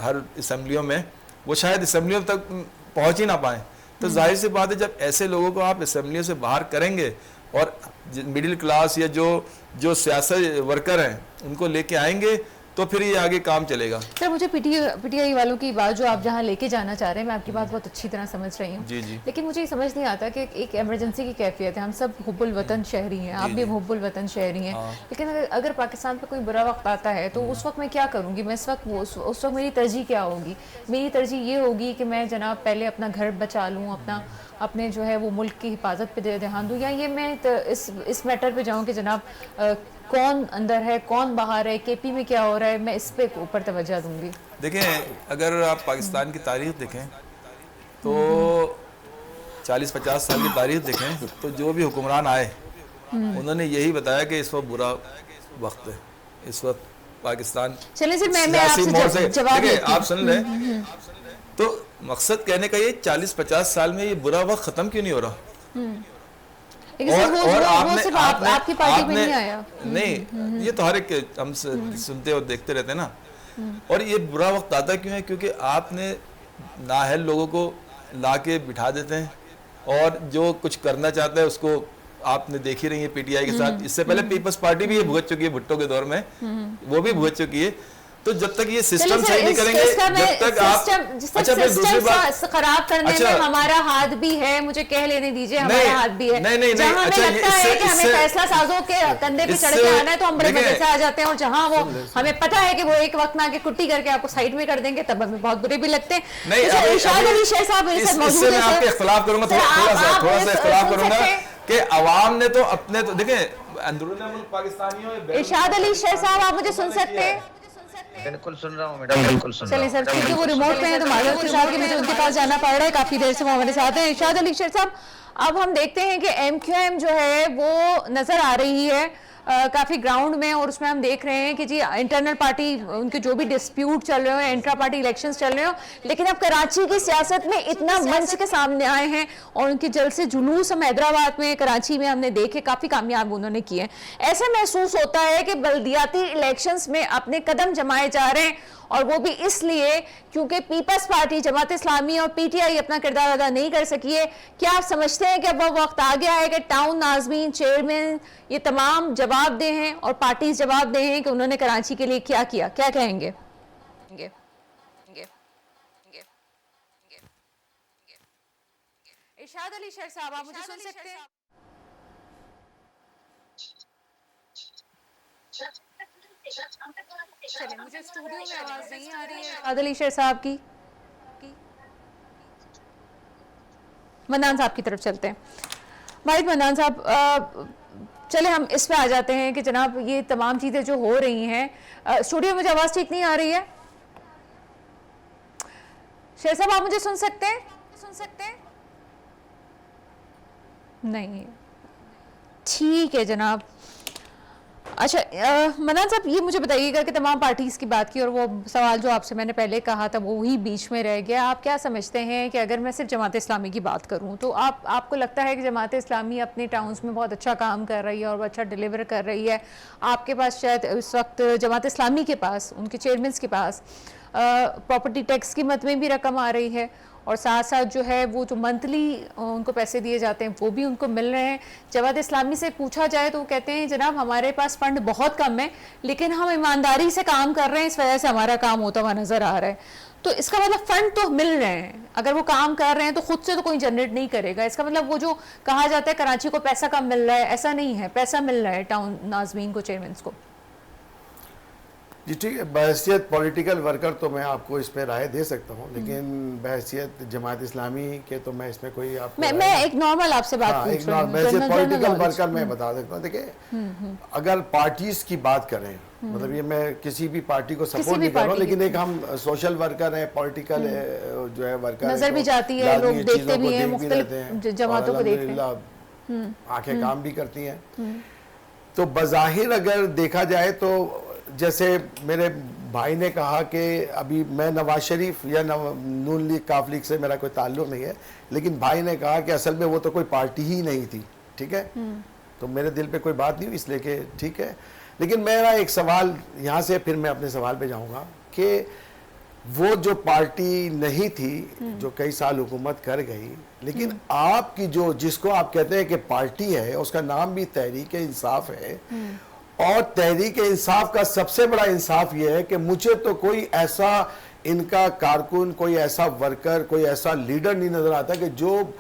हर असम्बलियों में, वो शायद असम्बलियों तक पहुँच ही ना पाएँ। तो जाहिर सी बात है जब ऐसे लोगों को आप असम्बलियों से बाहर करेंगे और मिडिल क्लास या जो सियासत वर्कर हैं उनको लेके आएंगे तो फिर ये आगे काम चलेगा। सर, मुझे पीटीआई वालों की बात जो आप जहां लेके जाना चाह रहे हैं, मैं आपकी बात बहुत अच्छी तरह समझ रही हूँ। जी जी। लेकिन मुझे ये समझ नहीं आता कि एक इमरजेंसी की कैफियत है, हम सब हुब्बुल वतन शहरी हैं, आप भी हुब्बुल वतन शहरी हैं। लेकिन अगर पाकिस्तान पर कोई बुरा वक्त आता है तो उस वक्त मैं क्या करूँगी? मैं उस वक्त मेरी तरजीह क्या होगी? मेरी तरजीह ये होगी कि मैं जनाब पहले अपना घर बचा लूँ, अपने जो है वो मुल्क की हिफाजत पे ध्यान दूँ, या ये मैं इस मैटर पे जाऊँ कि जनाब कौन अंदर है कौन बाहर है, KP में क्या हो रहा है, मैं इस पे ऊपर तवज्जो दूंगी। देखें, अगर आप पाकिस्तान की तारीख देखें तो 40-50 साल की तारीख देखें तो जो भी हुक्मरान आए उन्होंने यही बताया कि इस वक्त बुरा वक्त है, इस वक्त पाकिस्तान। चलिए सर, मैं आपसे जवाब लेती हूं। आप सुन रहे, तो मकसद कहने का ये 40-50 साल में ये बुरा वक्त खत्म क्यों नहीं हो रहा? और आपकी पार्टी में नहीं आया? नहीं, ये तो हर एक हम सुनते और देखते रहते हैं ना। और ये बुरा वक्त आता क्यों है? क्योंकि आपने नाअहल लोगों को ला के बिठा देते हैं, और जो कुछ करना चाहता है उसको आपने देख ही रही है PTI के साथ। इससे पहले पीपल्स पार्टी भी ये भुगत चुकी है, भुट्टो के दौर में वो भी भुगत चुकी है। तो जब तक ये सिस्टम सही नहीं करेंगे, जब तक आप अच्छा फिर दूसरी बात खराब करने में हमारा हाथ भी है, मुझे कह लेने दीजिए, हमारा हाथ भी है। नहीं, जहां हमें लगता है कि हमें फैसला साजों के कंधे पे चढ़ के आना है तो हम बड़े मजे से आ जाते हैं, और जहां वो हमें पता है कि वो एक वक्त में आके कुट्टी करके आपको साइड में कर देंगे तब हमें बहुत बुरे भी लगते हैं। इरशाद अली शेख साहब मेरे साथ मौजूद हैं। मैं इख्तिलाफ करूंगा, थोड़ा सा इख्तिलाफ करूंगा कि अवाम ने तो अपने तो देखें अंदरूनी मुल्क पाकिस्तानियों। इरशाद अली शेख साहब, आप मुझे सुन सकते हैं? बिल्कुल सुन रहा हूँ मैडम, बिल्कुल सुन रहा हूँ। चलिए सर, क्योंकि वो रिमोट पे है तो माजूद के साथ मुझे उनके पास जाना पड़ रहा है, काफी देर से वो हमारे साथ हैं। इरशाद अली शेख साहब, अब हम देखते हैं कि MQM जो है वो नजर आ रही है काफ़ी ग्राउंड में, और उसमें हम देख रहे हैं कि जी इंटरनल पार्टी उनके जो भी डिस्प्यूट चल रहे हो, इंट्रा पार्टी इलेक्शंस चल रहे हो, लेकिन अब कराची की सियासत में इतना मंच के सामने आए हैं और उनके जल्द से जुलूस हम हैदराबाद में, कराची में हमने देखे, काफ़ी कामयाब उन्होंने किए। ऐसे महसूस होता है कि बल्दियाती इलेक्शंस में अपने कदम जमाए जा रहे हैं, और वो भी इसलिए क्योंकि पीपल्स पार्टी, जमात इस्लामी और PTI अपना किरदार अदा नहीं कर सकी है। क्या आप समझते हैं कि अब वो वक्त आ गया है कि टाउन नाज़मीन, चेयरमैन ये तमाम जवाब दे हैं और पार्टीज जवाब दे हैं कि उन्होंने कराची के लिए क्या किया? क्या कहेंगे? इरशाद अली शेख साहब, आप मुझे सुन सकते हैं? चलिए, मुझे स्टूडियो में आवाज नहीं आ रही है इरशाद अली शेख साहब की। मन्नान साहब की तरफ चलते हैं। भाई मन्नान साहब, चले हम इस पे आ जाते हैं कि जनाब ये तमाम चीज़ें जो हो रही हैं, स्टूडियो में मुझे आवाज़ ठीक नहीं आ रही है। शेर साहब आप मुझे सुन सकते हैं? नहीं, ठीक है जनाब। अच्छा, मन्नान साहब ये मुझे बताइएगा कि तमाम पार्टीज़ की बात की और वो सवाल जो आपसे मैंने पहले कहा था वो ही बीच में रह गया। आप क्या समझते हैं कि अगर मैं सिर्फ जमात इस्लामी की बात करूं तो आपको लगता है कि जमात इस्लामी अपने टाउन्स में बहुत अच्छा काम कर रही है और वो अच्छा डिलीवर कर रही है? आपके पास शायद इस वक्त जमात इस्लामी के पास, उनके चेयरमैन के पास प्रॉपर्टी टैक्स की मद में भी रकम आ रही है और साथ साथ जो है वो जो मंथली उनको पैसे दिए जाते हैं वो भी उनको मिल रहे हैं। जमात इस्लामी से पूछा जाए तो वो कहते हैं जनाब हमारे पास फ़ंड बहुत कम है लेकिन हम ईमानदारी से काम कर रहे हैं, इस वजह से हमारा काम होता हुआ नज़र आ रहा है। तो इसका मतलब फ़ंड तो मिल रहे हैं, अगर वो काम कर रहे हैं तो खुद से तो कोई जनरेट नहीं करेगा। इसका मतलब वो जो कहा जाता है कराची को पैसा कम मिल रहा है, ऐसा नहीं है, पैसा मिल रहा है टाउन नाज़मीन को, चेयरमैन को। जी ठीक है, बहैसियत पॉलिटिकल वर्कर तो मैं आपको इसमें राय दे सकता हूँ, लेकिन बहैसियत जमात इस्लामी के तो मैं इसमें कोई आपको मैं एक नॉर्मल आपसे बात पूछ रही हूँ, बहैसियत पॉलिटिकल वर्कर मैं बता सकता हूँ। देखिए, अगर पार्टीज की बात करें, मतलब ये मैं किसी भी पार्टी को सपोर्ट नहीं कर रहा हूँ, लेकिन एक हम सोशल वर्कर हैं, पॉलिटिकल जो है वर्कर, नजर भी जाती है, लोग देखते भी हैं, मुख्तलिफ जमातों को देखते हैं, आंखें काम भी करती हैं। तो बज़ाहिर अगर देखा जाए तो जैसे मेरे भाई ने कहा कि अभी मैं नवाज शरीफ या नून लीग काफ लीग से मेरा कोई ताल्लुक नहीं है, लेकिन भाई ने कहा कि असल में वो तो कोई पार्टी ही नहीं थी, ठीक है, तो मेरे दिल पे कोई बात नहीं हुई, इसलिए कि ठीक है। लेकिन मेरा एक सवाल यहाँ से फिर मैं अपने सवाल पे जाऊँगा कि वो जो पार्टी नहीं थी जो कई साल हुकूमत कर गई, लेकिन आपकी जो जिसको आप कहते हैं कि पार्टी है, उसका नाम भी तहरीक इंसाफ है, और तहरीक इंसाफ का सबसे बड़ा इंसाफ यह है कि मुझे तो कोई ऐसा इनका कारकुन, कोई ऐसा वर्कर, कोई ऐसा लीडर नहीं नजर आता कि जो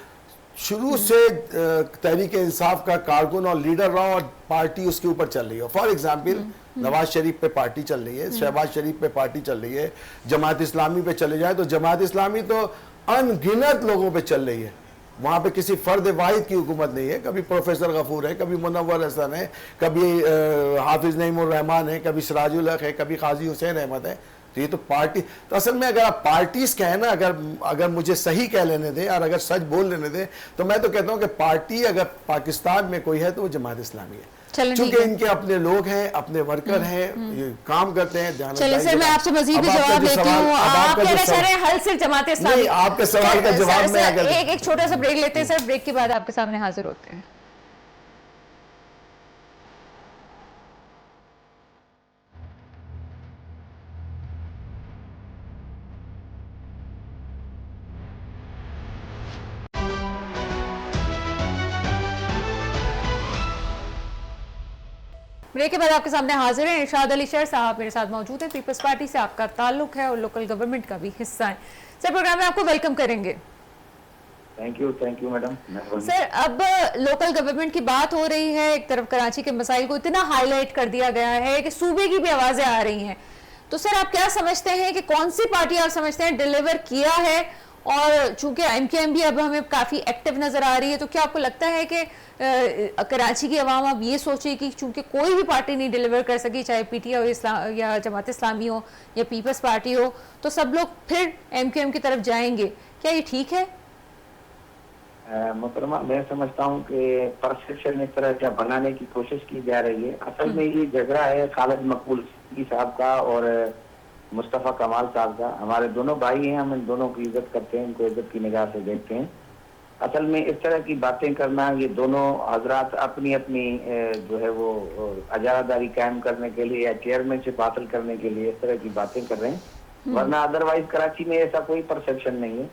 शुरू से तहरीक इंसाफ का कारकुन और लीडर रहा और पार्टी उसके ऊपर चल रही हो। फॉर एग्जाम्पल नवाज शरीफ पे पार्टी चल रही है, शहबाज शरीफ पे पार्टी चल रही है, जमात इस्लामी पे चले जाए तो जमात इस्लामी तो अनगिनत लोगों पे चल रही है, वहाँ पे किसी फर्द वाहिद की हुकूमत नहीं है। कभी प्रोफेसर गफूर है, कभी मुनव्वर हसन है, कभी हाफिज नईमुर रहमान है, कभी सिराजुल हक है, कभी काजी हुसैन अहमद है। तो ये तो पार्टी, तो असल में अगर आप पार्टीज कहें ना, अगर मुझे सही कह लेने दें और अगर सच बोल लेने दें तो मैं तो कहता हूँ कि पार्टी अगर पाकिस्तान में कोई है तो वो जमात इस्लामी है, क्योंकि इनके अपने लोग हैं, अपने वर्कर हैं, ये काम करते हैं। चलिए सर, मैं आपसे मजीद भी जवाब लेती हूँ। आप कह रहे हैं हल सिर्फ जमात इस्लामी, आपके सवाल का जवाब में अगर एक छोटा सा ब्रेक लेते हैं सर, ब्रेक के बाद आपके सामने हाजिर होते हैं। ब्रेक के बाद आपके सामने हाजिर हैं इरशाद अली शेर साहब मेरे साथ मौजूद हैं। पीपल्स पार्टी से आपका ताल्लुक है और लोकल गवर्नमेंट का भी हिस्सा है। सर, प्रोग्राम में आपको वेलकम करेंगे। Thank you madam. सर, अब लोकल गवर्नमेंट की बात हो रही है, एक तरफ कराची के मसाइल को इतना हाईलाइट कर दिया गया है कि सूबे की भी आवाजें आ रही हैं, तो सर आप क्या समझते हैं कि कौन सी पार्टी आप समझते हैं डिलीवर किया है? और चूंकि एमकेएम भी अब हमें काफ़ी एक्टिव नज़र आ रही है, तो क्या आपको लगता है कि कराची की आवाम अब ये सोचे कि चूंकि कोई भी पार्टी नहीं डिलीवर कर सकी, चाहे पीटीआई हो या जमात इस्लामी हो या पीपल्स पार्टी हो, तो सब लोग फिर एमकेएम की तरफ जाएंगे? क्या ये ठीक है? मोहतरमा, मैं समझता हूँ कि परसेप्शन इस तरह का बनाने की कोशिश की जा रही है। असल में ये झगड़ा है खालिद मकबूल साहब का और मुस्तफ़ा कमाल साहब का। हमारे दोनों भाई हैं, हम इन दोनों की इज्जत करते हैं, इनको इज्जत की निगाह से देखते हैं। असल में इस तरह की बातें करना, ये दोनों हजरात अपनी अपनी जो है वो अजारादारी कायम करने के लिए या चेयरमैनशिप हासिल करने के लिए इस तरह की बातें कर रहे हैं, वरना अदरवाइज कराची में ऐसा कोई परसेप्शन नहीं है।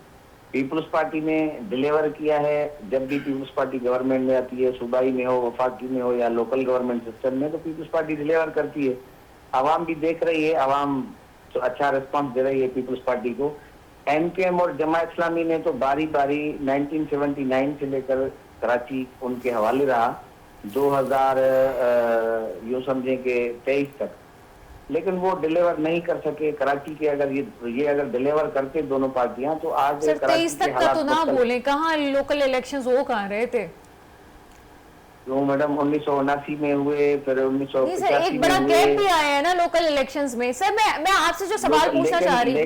पीपल्स पार्टी ने डिलीवर किया है। जब भी पीपल्स पार्टी गवर्नमेंट में आती है, सूबाई में हो, वफाकी में हो या लोकल गवर्नमेंट सिस्टम में, तो पीपल्स पार्टी डिलीवर करती है। आवाम भी देख रही है, आवाम तो अच्छा रिस्पांस दे रही है पीपल्स पार्टी को। एमकेएम और जमात इस्लामी ने तो बारी बारी 1979 से लेकर कराची उनके हवाले रहा, 2000 यूँ समझें कि 23 तक। लेकिन वो डिलीवर नहीं कर सके कराची के। अगर ये अगर डिलीवर करते दोनों पार्टियां तो आज सर कराची 23 के तक का हालात तो ना मुख्तलिफ। बोले, कहाँ लोकल इलेक्शंस हो कहाँ रहे थे? जो मैडम 1979 में हुए, फिर नहीं सर, 1985 एक में बड़ा हुए। गैप भी आया है ना लोकल इलेक्शंस में। सर मैं आपसे जो सवाल पूछना चाह रही हूँ,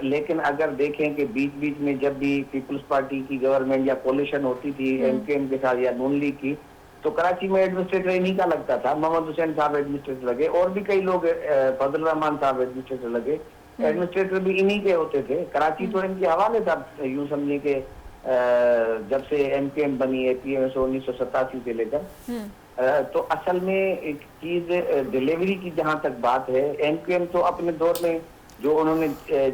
लेकिन अगर देखें कि बीच बीच में जब भी पीपल्स पार्टी की गवर्नमेंट या कोलिशन होती थी एमकेएम के साथ या नून लीग की, तो कराची में एडमिनिस्ट्रेटर इन्हीं का लगता था। मोहम्मद हुसैन साहब एडमिनिस्ट्रेटर लगे, और भी कई लोग, फजल रहमान साहब एडमिनिस्ट्रेटर लगे। एडमिनिस्ट्रेटर भी इन्हीं के होते थे। कराची तो इनके हवाले था, यूं समझिए कि जब से एमकेएम बनी है पीएमएस 1987 से लेकर। तो असल में एक चीज डिलीवरी की जहां तक बात है, एमकेएम तो अपने दौर में जो उन्होंने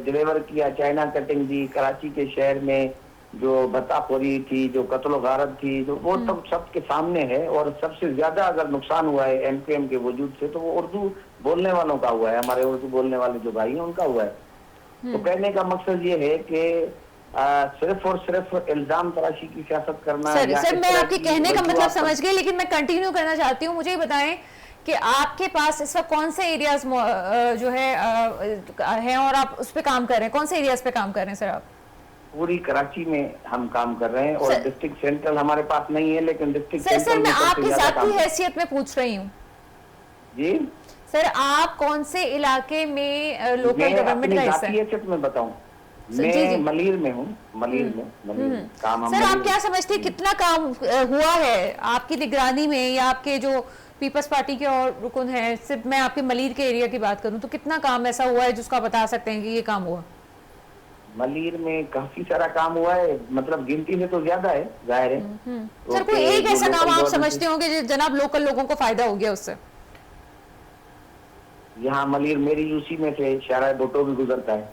डिलीवर किया, चाइना कटिंग दी, कराची के शहर में जो बताखोरी थी, जो कत्ल गारत थी, जो वो सब सबके सामने है। और सबसे ज्यादा अगर नुकसान हुआ है एमकेएम के वजूद से, तो वो उर्दू बोलने वालों का हुआ है, हमारे उर्दू बोलने वाले जो भाई हैं उनका हुआ है। तो कहने का मकसद ये है कि सिर्फ और सिर्फ इल्जाम तराशी की सियासत करना। सर या सर इस मैं तरह आपके की कहने का मतलब वजूहात समझ गई, लेकिन मैं कंटिन्यू करना चाहती हूँ। मुझे ये बताएं कि आपके पास इस वक्त कौन से एरियाज जो है और आप उस पे काम कर रहे हैं, कौन से एरियाज पे काम कर रहे हैं सर आप? पूरी कराची में हम काम कर रहे हैं, और डिस्ट्रिक्ट सेंट्रल हमारे पास नहीं है, लेकिन डिस्ट्रिक्ट सर सेंट्रल मैं में सबसे आपकी ज्यादा जाती काम। हैसियत में पूछ रही हूँ जी सर, आप कौन से इलाके में लोकल मैं गवर्नमेंट अपनी का हिस्सा जाती है? हैसियत में बताऊं, जी, जी। मैं मलीर में हूँ। मलीर में काम हम सर आप मलीर क्या में। समझते हैं कितना काम हुआ है आपकी निगरानी में, या आपके जो पीपल्स पार्टी के और रुकन है, सिर्फ मैं आपके मलीर के एरिया की बात करूं तो कितना काम ऐसा हुआ है जिसको आप बता सकते हैं कि ये काम हुआ? मलीर में काफी सारा काम हुआ है, मतलब गिनती में तो ज्यादा है, जाहिर है। तो सर कोई एक जो ऐसा काम local आप government- समझते होंगे जो जनाब लोकल लोगों को फायदा हो गया उससे? यहाँ मलीर मेरी यूसी में से शारा भुट्टो भी गुजरता है।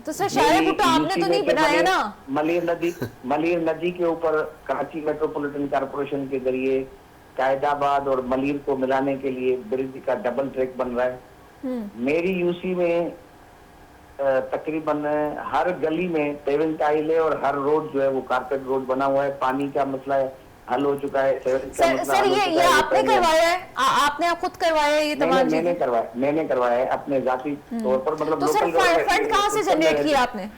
तो सर शायर भुट्टो आपने तो नहीं बनाया ना? मलीर नदी के ऊपर कराची मेट्रोपॉलिटन कॉर्पोरेशन के जरिए कायदाबाद और मलीर को मिलाने के लिए ब्रिज का डबल ट्रैक बन रहा है। मेरी यूसी में तकरीबन हर गली में पेवेंट टाइल है, और हर रोड जो है वो कारपेट रोड बना हुआ है। पानी का मसला है, हल हो चुका है। सर ये आपने करवाया है? आपने आप खुद करवाया है ये तमाम चीजें? मैंने करवाया है अपने जाती तौर पर। मतलब तो सर फंड कहाँ से जनरेट किया आपने?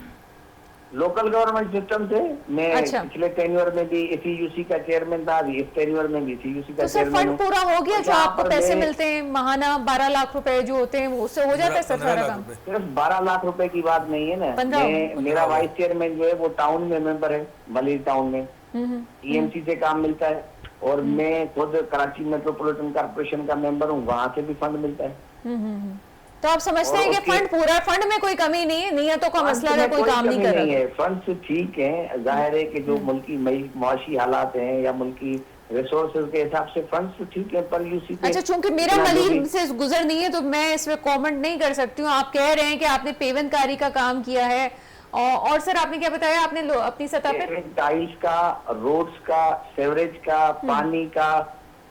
लोकल गवर्नमेंट सिस्टम से। मैं अच्छा। पिछले टेन्योर में भी इसी यूसी का चेयरमैन था, अभी इस टेन्योर में भी इसी यूसी का तो सर चेयरमैन फंड हूं। पूरा हो गया जो यहाँ आपको पर पैसे मैं मिलते हैं महाना 12 लाख रुपए जो होते हैं, वो उससे हो जाता है सर 15 सारा लाख काम? रुपए। सिर्फ 12 लाख रुपए की बात नहीं है ना। 15 मेरा वाइस चेयरमैन जो है वो टाउन में मेंबर है, मलीर टाउन में। टीएमसी से काम मिलता है, और मैं खुद कराची मेट्रोपॉलिटन कॉर्पोरेशन का मेंबर हूँ, वहां से भी फंड मिलता है। तो आप समझते हैं कि फंड पूरा, फंड में कोई कमी नहीं है, नियतों का मसला है, कोई काम नहीं कर रहा? फंड्स ठीक है, जाहिर है कि जो मुल्की मुआशी हालात हैं या मुल्की रिसोर्सेज के हिसाब से फंड्स तो ठीक है, पर यूसी अच्छा, चूंकि मेरा मलीर से गुजर नहीं है तो मैं इसमें कमेंट नहीं कर सकती हूँ। आप कह रहे हैं कि आपने पेवनकारी का काम किया है, और सर आपने क्या बताया आपने अपनी सतह पे? टाइल्स का, रोड्स का, सेवरेज का, पानी का,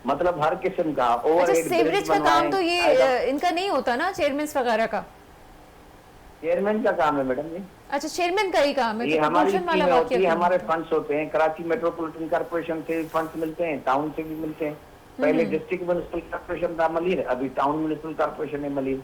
मतलब हर किस्म का। अच्छा, सेवरेज का काम तो ये इनका नहीं होता ना, चेयरमैन वगैरह का? चेयरमैन का काम है मैडम ये। अच्छा, चेयरमैन का ही काम है? ये तो हमारी proportion वाला स्कीम होती है, वाकया हमारे फंड्स होते हैं। कराची मेट्रोपॉलिटन कॉर्पोरेशन से भी फंड्स मिलते हैं, टाउन से भी मिलते हैं। पहले डिस्ट्रिक्ट म्युनिसिपल कॉर्पोरेशन था मलीर, अभी टाउन म्युनिसिपल कॉर्पोरेशन है मलीर।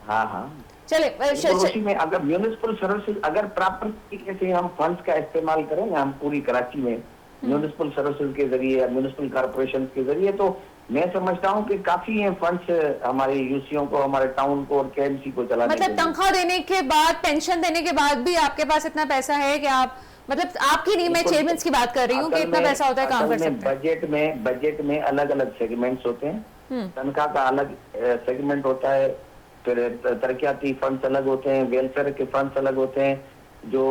हाँ हाँ। चले उसी में अगर म्युनिसिपल सर्विसेज अगर प्रॉपर तरीके से हम फंड्स का इस्तेमाल करें ना, हम पूरी कराची में म्युनिसिपल सर्विसेज के जरिए या म्युनिसिपल कॉर्पोरेशन के जरिए, तो मैं समझता हूँ कि काफी है फंड्स हमारे यूसीओ को, हमारे टाउन को और केएमसी को चलाने मतलब तनख्वाह देने के बाद, पेंशन देने के बाद भी आपके पास इतना पैसा है कि आप, मतलब आपकी नहीं, मैं चेयरमैन की बात कर रही हूँ कि इतना पैसा होता है काम कर सकते हैं? बजट में अलग अलग सेगमेंट्स होते हैं। तनख्वाह का अलग सेगमेंट होता है, फिर तरक्याती फंड्स अलग होते हैं, वेलफेयर के फंड्स अलग होते हैं, जो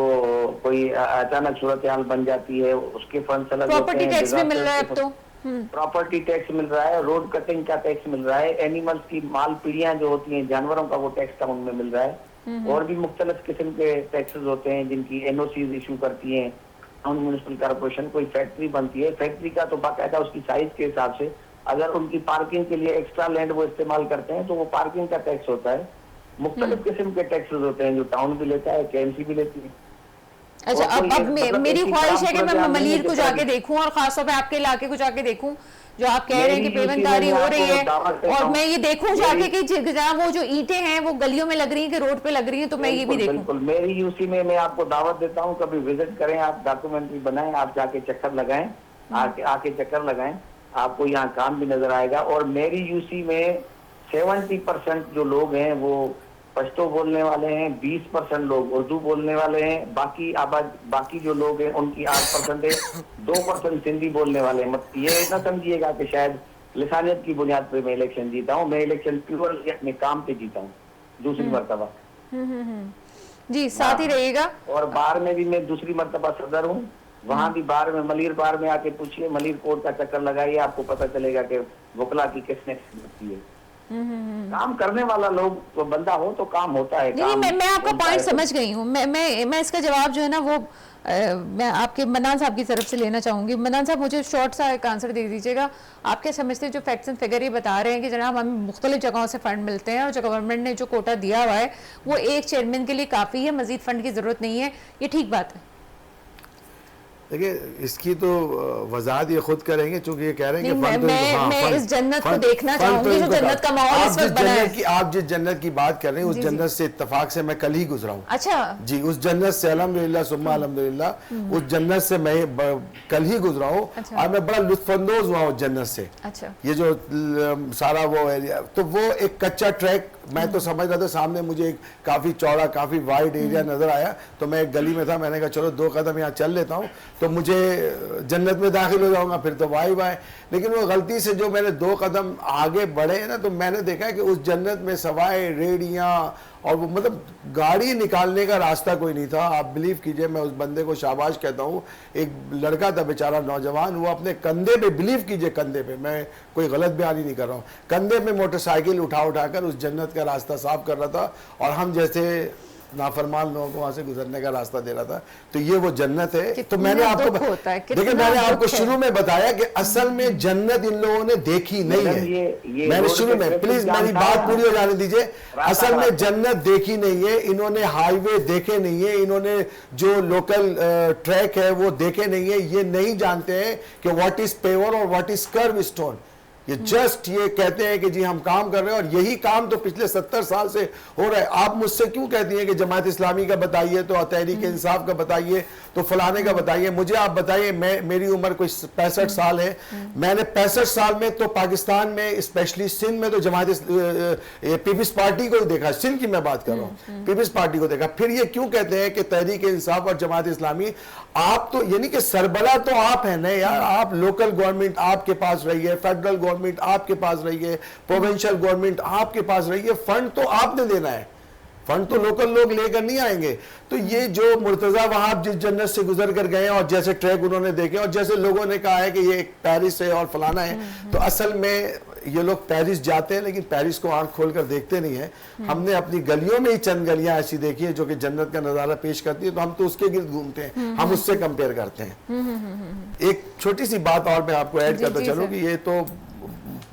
कोई अचानक सूरत हाल बन जाती है उसके फंड्स अलग होते हैं। प्रॉपर्टी टैक्स भी मिल रहा है अब तो? प्रॉपर्टी टैक्स मिल रहा है, रोड कटिंग का टैक्स मिल रहा है, एनिमल्स की माल पीढ़ियां जो होती हैं जानवरों का, वो टैक्स टाउन में मिल रहा है। और भी मुख्तलिफ किस्म के टैक्सेस होते हैं जिनकी एनओसीज इशू करती है टाउन म्युनिसिपल कॉर्पोरेशन। कोई फैक्ट्री बनती है, फैक्ट्री का तो बाकायदा उसकी साइज के हिसाब से, अगर उनकी पार्किंग के लिए एक्स्ट्रा लैंड वो इस्तेमाल करते हैं तो वो पार्किंग का टैक्स होता है। मुख्तलिफ किस्म के टैक्सेस होते हैं जो टाउन भी लेता है, केएमसी भी लेती है। अच्छा, और कोई अब मतलब मेरी एक ख्वाहिश है कि इकराम मैं प्रोग्राम नहीं मलीर है को जिस तरह जाके देखूं और खासतौर पे आपके इलाके को जाके देखूं, जो आप कह रहे हैं कि मेरी पेवंदारी यूसी में हो रही मैं है, आपको दावत देता और हूं। मैं ये देखूं मेरी- जाके कि जहाँ वो जो ईंटें हैं वो गलियों में लग रही हैं कि रोड पे लग रही हैं, तो मैं ये भी बिल्कुल देखूं। बिल्कुल, मेरी यूसी में मैं आपको दावत देता हूँ, कभी विजिट करें, आप डॉक्यूमेंट्री बनाएं, आप जाके चक्कर लगाएं, आके चक्कर लगाएं, आपको यहाँ काम भी नजर आएगा। और मेरी यूसी में 70% जो लोग हैं वो पश्तो बोलने वाले हैं, 20% लोग उर्दू बोलने वाले हैं, बाकी जो लोग हैं उनकी 8% है, 2% सिंधी बोलने वाले हैं। ये ना समझिएगा कि शायद लिसानियत की बुनियाद पर मैं इलेक्शन जीता हूँ, मैं इलेक्शन प्योर अपने काम पे जीता हूँ दूसरी मरतबा। जी, साथ ही रहिएगा। और बार में भी मैं दूसरी मरतबा सदर हूँ, वहाँ भी बार में, मलीर बार में आके पूछिए, मलीर कोर्ट का चक्कर लगाइए, आपको पता चलेगा कि वकला की किसने खिदमत है। काम करने वाला लोग तो बंदा हो तो काम होता है। नहीं, मैं आपका होता पॉइंट है। समझ गई हूँ। मैं इसका जवाब जो है ना वो मैं आपके मन्नान साहब की तरफ से लेना चाहूँगी। मन्नान साहब, मुझे शॉर्ट सा एक आंसर दे दीजिएगा। आप क्या समझते हैं, जो फैक्ट्स एंड फिगर ये बता रहे हैं कि जनाब हमें मुख्तलिफ जगहों से फंड मिलते हैं और जो गवर्नमेंट ने जो कोटा दिया हुआ है वो एक चेयरमैन के लिए काफ़ी है, मजीद फंड की ज़रूरत नहीं है, ये ठीक बात है? देखिए, इसकी तो वजाहत ये खुद करेंगे, चूंकि ये कह रहे हैं कि मैं इस जन्नत को देखना चाहूंगी जो जन्नत का माहौल इस वक्त बना है। आप जिस जन्नत की बात कर रहे हैं उस जन्नत से इत्तेफाक से मैं कल ही गुजरा हूँ। अच्छा जी, उस जन्नत से अल्हम्दुलिल्लाह सुम्मा अल्हम्दुलिल्लाह उस जन्नत से मैं कल ही गुजरा हूँ। अच्छा। और मैं बड़ा लुत्फानंदोज हुआ उस जन्नत से। अच्छा, ये जो सारा वो एरिया, तो वो एक कच्चा ट्रैक, मैं तो समझ रहा था सामने मुझे एक काफी चौड़ा काफी वाइड एरिया नजर आया, तो मैं एक गली में था, मैंने कहा चलो 2 कदम यहाँ चल लेता हूँ तो मुझे जन्नत में दाखिल हो जाऊंगा, फिर तो वाई वाई। लेकिन वो गलती से जो मैंने 2 कदम आगे बढ़े हैं ना, तो मैंने देखा है कि उस जन्नत में सवाए रेडियां और वो मतलब गाड़ी निकालने का रास्ता कोई नहीं था। आप बिलीव कीजिए, मैं उस बंदे को शाबाश कहता हूँ। एक लड़का था बेचारा नौजवान, वो अपने कंधे पे, बिलीव कीजिए कंधे पे, मैं कोई गलत बयानी नहीं कर रहा हूँ, कंधे पे मोटरसाइकिल उठाकर उस जन्नत का रास्ता साफ कर रहा था और हम जैसे नाफरमान लोगों को वहां से गुजरने का रास्ता दे रहा था। तो ये वो जन्नत है। तो मैंने आपको देखिए, मैंने आपको शुरू में बताया कि असल में जन्नत इन लोगों ने देखी नहीं है। मैंने शुरू में, प्लीज मेरी बात पूरी हो जाने दीजिए। असल में जन्नत देखी नहीं है इन्होंने, हाईवे देखे नहीं है इन्होंने, जो लोकल ट्रैक है वो देखे नहीं है। ये नहीं जानते हैं कि व्हाट इज पेवर और व्हाट इज कर्व स्टोन। ये जस्ट ये कहते हैं कि जी हम काम कर रहे हैं, और यही काम तो पिछले 70 साल से हो रहा है। आप मुझसे क्यों कहती हैं कि जमात इस्लामी का बताइए, तो तहरीक इंसाफ का बताइए, तो फलाने का बताइए? मुझे आप बताइए, मेरी उम्र कोई 65 साल है, मैंने 65 साल में तो पाकिस्तान में, स्पेशली सिंध में, तो जमात पीपल्स पार्टी को ही देखा। सिंध की मैं बात कर रहा हूँ, पीपल्स पार्टी को देखा। फिर ये क्यों कहते हैं कि तहरीक इंसाफ और जमात इस्लामी, आप तो यानी कि सरबरा तो आप है ना यार, आप लोकल गवर्नमेंट आपके पास रही है, फेडरल गवर्नमेंट आपके पास रही है, प्रोविंशियल गवर्नमेंट आपके पास रही है, फंड तो आपने देना है, फंड तो लोकल लोग लेकर नहीं आएंगे। तो ये जो मुर्तजा वहाब जिस जन्नत से गुजर कर गए और जैसे ट्रैक उन्होंने देखे और जैसे लोगों ने कहा है कि ये पेरिस है और फलाना है, तो असल में ये लोग पेरिस जाते हैं लेकिन पेरिस को आंख खोलकर देखते नहीं है। हमने अपनी गलियों में ही चंद गलियां ऐसी देखी है जो कि जन्नत का नजारा पेश करती है, तो हम तो उसके गिर्द घूमते हैं, हम उससे कंपेयर करते हैं। एक छोटी सी बात और मैं आपको ऐड करता चलूं कि ये तो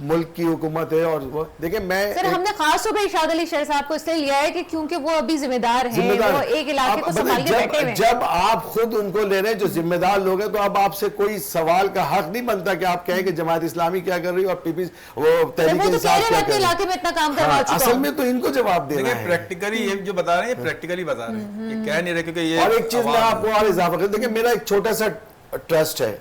मुल्क की हुकूमत है, और वो देखिए मैं सर, हमने खास तौर पे इरशाद अली शेर साहब को इसलिए लिया है कि क्योंकि वो अभी जिम्मेदार हैं, वो एक इलाके को संभाल के बैठे हुए हैं। जब आप खुद उनको ले रहे हैं जो जिम्मेदार लोग हैं, तो अब आपसे कोई सवाल का हक नहीं बनता कि आप कहें कि जमात इस्लामी क्या कर रही है और पीपल्स वो तहरीक इंसाफ क्या कर रही है। इलाके में इतना काम करवा चुका असल में तो इनको जवाब देना है। प्रैक्टिकली ये जो बता रहे हैं, प्रैक्टिकली बता रहे हैं, ये कह नहीं रहे क्योंकि ये। और एक चीज मैं आपको और इजाफा कर, देखिए मेरा एक छोटा सा ट्रस्ट है,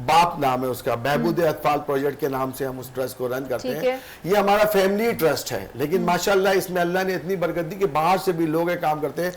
बाप नाम है उसका, बहबूद अतफाल प्रोजेक्ट के नाम से हम उस ट्रस्ट को रन करते हैं। ये हमारा फैमिली ट्रस्ट है, लेकिन माशाल्लाह इसमें अल्लाह ने इतनी बरकत दी कि बाहर से भी लोग काम करते हैं।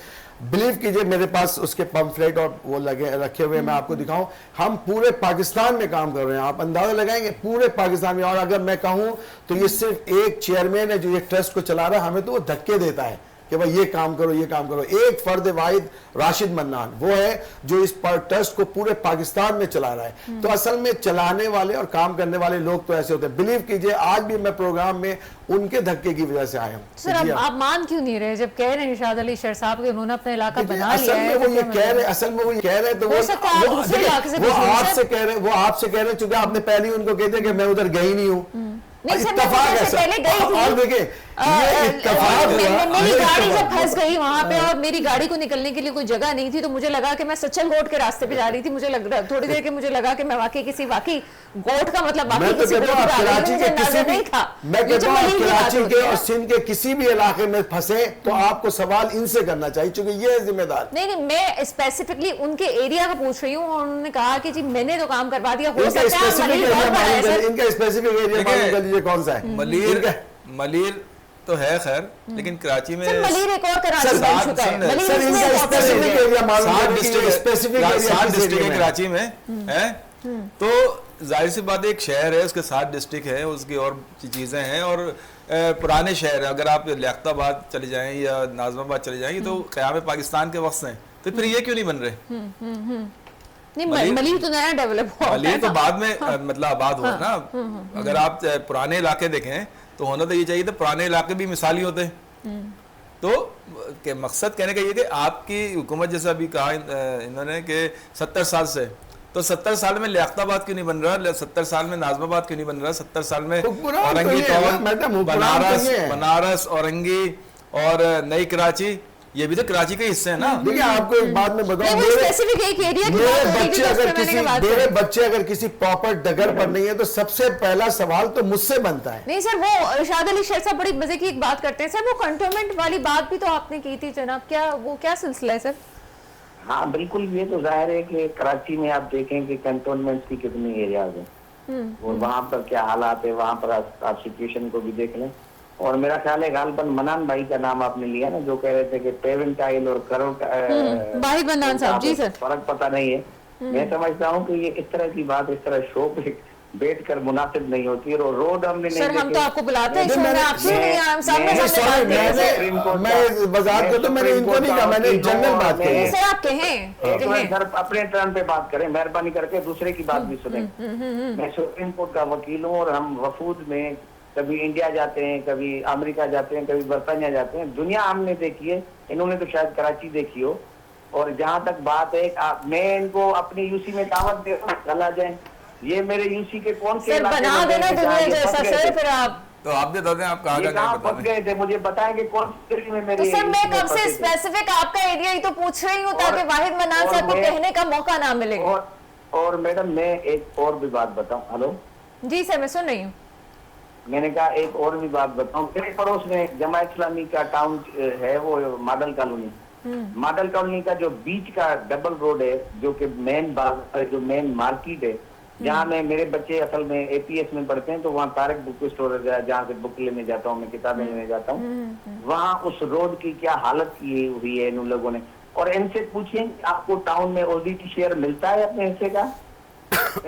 बिलीव कीजिए, मेरे पास उसके पंफलेट और वो लगे रखे हुए, मैं आपको दिखाऊं। हम पूरे पाकिस्तान में काम कर रहे हैं, आप अंदाजा लगाएंगे पूरे पाकिस्तान में। और अगर मैं कहूं तो ये सिर्फ एक चेयरमैन है जो ये ट्रस्ट को चला रहा है, हमें तो वो धक्के देता है कि भाई ये काम करो, ये काम करो। एक फर्द वाहिद राशिद मन्नान वो है जो इस ट्रस्ट को पूरे पाकिस्तान में चला रहा है। तो असल में चलाने वाले और काम करने वाले लोग तो ऐसे होते हैं। बिलीव कीजिए, आज भी मैं प्रोग्राम में उनके धक्के की वजह से आया हूँ। सर, आप मान क्यों नहीं रहे जब कह रहे हैं इरशाद अली शेर साहब के उन्होंने अपना इलाका बना लिया है? असल में वो ये कह रहे, असल में वो ये कह रहे, तो वो आपसे कह रहे, वो आपसे कह रहे चूंकि आपने पहले ही उनको कह दिया कि मैं उधर गई नहीं हूँ। नहीं सर, मैं पहले गई थी। और देखिए इत्तेफाक हुआ, मेरी ये गाड़ी इत्तेफाक जब फंस हुआ। गई वहां पे और मेरी गाड़ी को निकलने के लिए कोई जगह नहीं थी, तो मुझे लगा कि मैं सचल गोट के रास्ते पे जा रही थी। मुझे लग रहा थोड़ी देर के मुझे लगा कि मैं वाकई गोट का मतलब मैं बाकी तो किसी कहता हूँ गोट आप पे आ कराची गई, के मुझे किसी अंदाजा भी नहीं था। मैं ये कहता जो हूँ आप मलिर की बात कराची होती के है। और सिंध के किसी भी इलाके में फंसे तो आपको सवाल इनसे करना चाहिए, क्योंकि ये है जिम्मेदार। नहीं, मैं स्पेसिफिकली उनके एरिया का पूछ रही हूँ और उन्होंने कहा कि जी मैंने तो काम करवा दिया। हो इनका सकता है स्पेसिफिक मलिर एरिया बहुत बड़ा है मालूम सर। कर, इनका स्पेसिफिक एरिया देखिए, मालूम कर लीजिए कौन सा है। मलिर तो है खैर, लेकिन कराची में सर मलिर एक और कराची सर, बन चुका है। सर, मलिर सर, इसमें इनका बहुत बड़ा स्पेसिफिक है। एरिया मालूम सात करें कि डिस्ट्रिक्ट स्पेसिफिक एरिया सात किस डिस्ट्रिक्ट एरिया है में कराची में है। तो जाहिर सी बात है, एक शहर है, उसके 7 डिस्ट्रिक्ट है, उसकी और चीज़ें हैं। और पुराने शहर है, अगर आप लियाकताबाद चले जाएं या नाजमाबाद चले जाएंगे तो क़याम पाकिस्तान के वक्त से हैं। तो फिर ये क्यों नहीं बन रहे? नहीं, मलिर तो नया डेवलप हुआ मलिर तो बाद में मतलब आबाद हुआ ना। अगर आप पुराने इलाके देखें तो होना तो ये चाहिए था, पुराने इलाके भी मिसाली होते। तो के मकसद कहने का ये कि आपकी हुकूमत जैसा भी कहा इन्होंने कि 70 साल से, तो 70 साल में लियाकताबाद क्यों नहीं बन रहा, 70 साल में नाजमाबाद क्यों नहीं बन रहा, 70 साल में औरंगी टाउन, बनारस औरंगी और नई कराची, ये भी तो कराची के हिस्से हैं ना। देखिए आपको एक बात में बताऊं, मेरे बच्चे अगर किसी प्रॉपर डगर पर नहीं है तो सबसे पहला सवाल तो मुझसे बनता है। नहीं सर, वो इरशाद अली शेख साहब बड़ी मजे की एक बात करते हैं सर, वो कंटोनमेंट वाली बात भी तो आपने की थी जनाब, क्या सिलसिला है सर? हाँ बिल्कुल, ये तो जाहिर है कि कराची में आप देखें कि कंटोनमेंट की कितनी एरियाज है और वहाँ पर क्या हालात है, वहाँ पर आप सिचुएशन को भी देख लें। और मेरा ख्याल है गालबन मनान भाई का नाम आपने लिया ना, जो कह रहे थे कि पेवेंटाइल और करोड़ वाहिद मनान साहब, जी सर, फर्क पता नहीं है। मैं समझता हूँ कि ये इस तरह की बात इस तरह शो पे बैठ कर मुनासिब नहीं होती है। और रोड हमने नहीं सर, हम तो आपको बुलाते हैं शो में, आपसे नहीं, हम सामने मैं वजाहत को तो मैंने इनको नहीं कहा, मैंने जनरल बात कही। सर आप कहें अपने टर्न पे बात करें, मेहरबानी करके दूसरे की बात भी सुने। मैं सुप्रीम कोर्ट का वकील हूँ और हम वफूद में कभी इंडिया जाते हैं, कभी अमेरिका जाते हैं, कभी बरतानिया जाते हैं। दुनिया हमने देखी है, इन्होंने तो शायद कराची देखी हो। और जहाँ तक बात है, मैं इनको अपनी यूसी में दावत दे रहा हूँ, कल आ जाए। ये मेरे यूसी के कौन से बना देना दुनिया जैसा सर, फिर आप तो आप बता दें आप कहाँ फंस गए थे, मुझे बताएं कि कौन सी में मेरे। तो सर मैं कब से स्पेसिफिक आपका एरिया ही तो पूछ रही हूँ ताकि वाहिद मनान साहब को कहने का मौका ना मिले। और मैडम मैं एक और भी बात बताऊं। हेलो जी सर, मैं सुन रही हूँ। मैंने कहा एक और भी बात बताऊं, मेरे पड़ोस में जमा इस्लामी का टाउन है, वो मॉडल कॉलोनी। मॉडल कॉलोनी का जो बीच का डबल रोड है, जो कि मेन जो मेन मार्केट है, जहाँ में मेरे बच्चे असल में एपीएस में पढ़ते हैं, तो वहाँ तारक बुक स्टोर है जहाँ से बुक लेने जाता हूँ, मैं किताबें लेने जाता हूँ। वहाँ उस रोड की क्या हालत की हुई है इन लोगों ने। और इनसे पूछिए आपको टाउन में ओडीटी शेयर मिलता है अपने हिस्से का?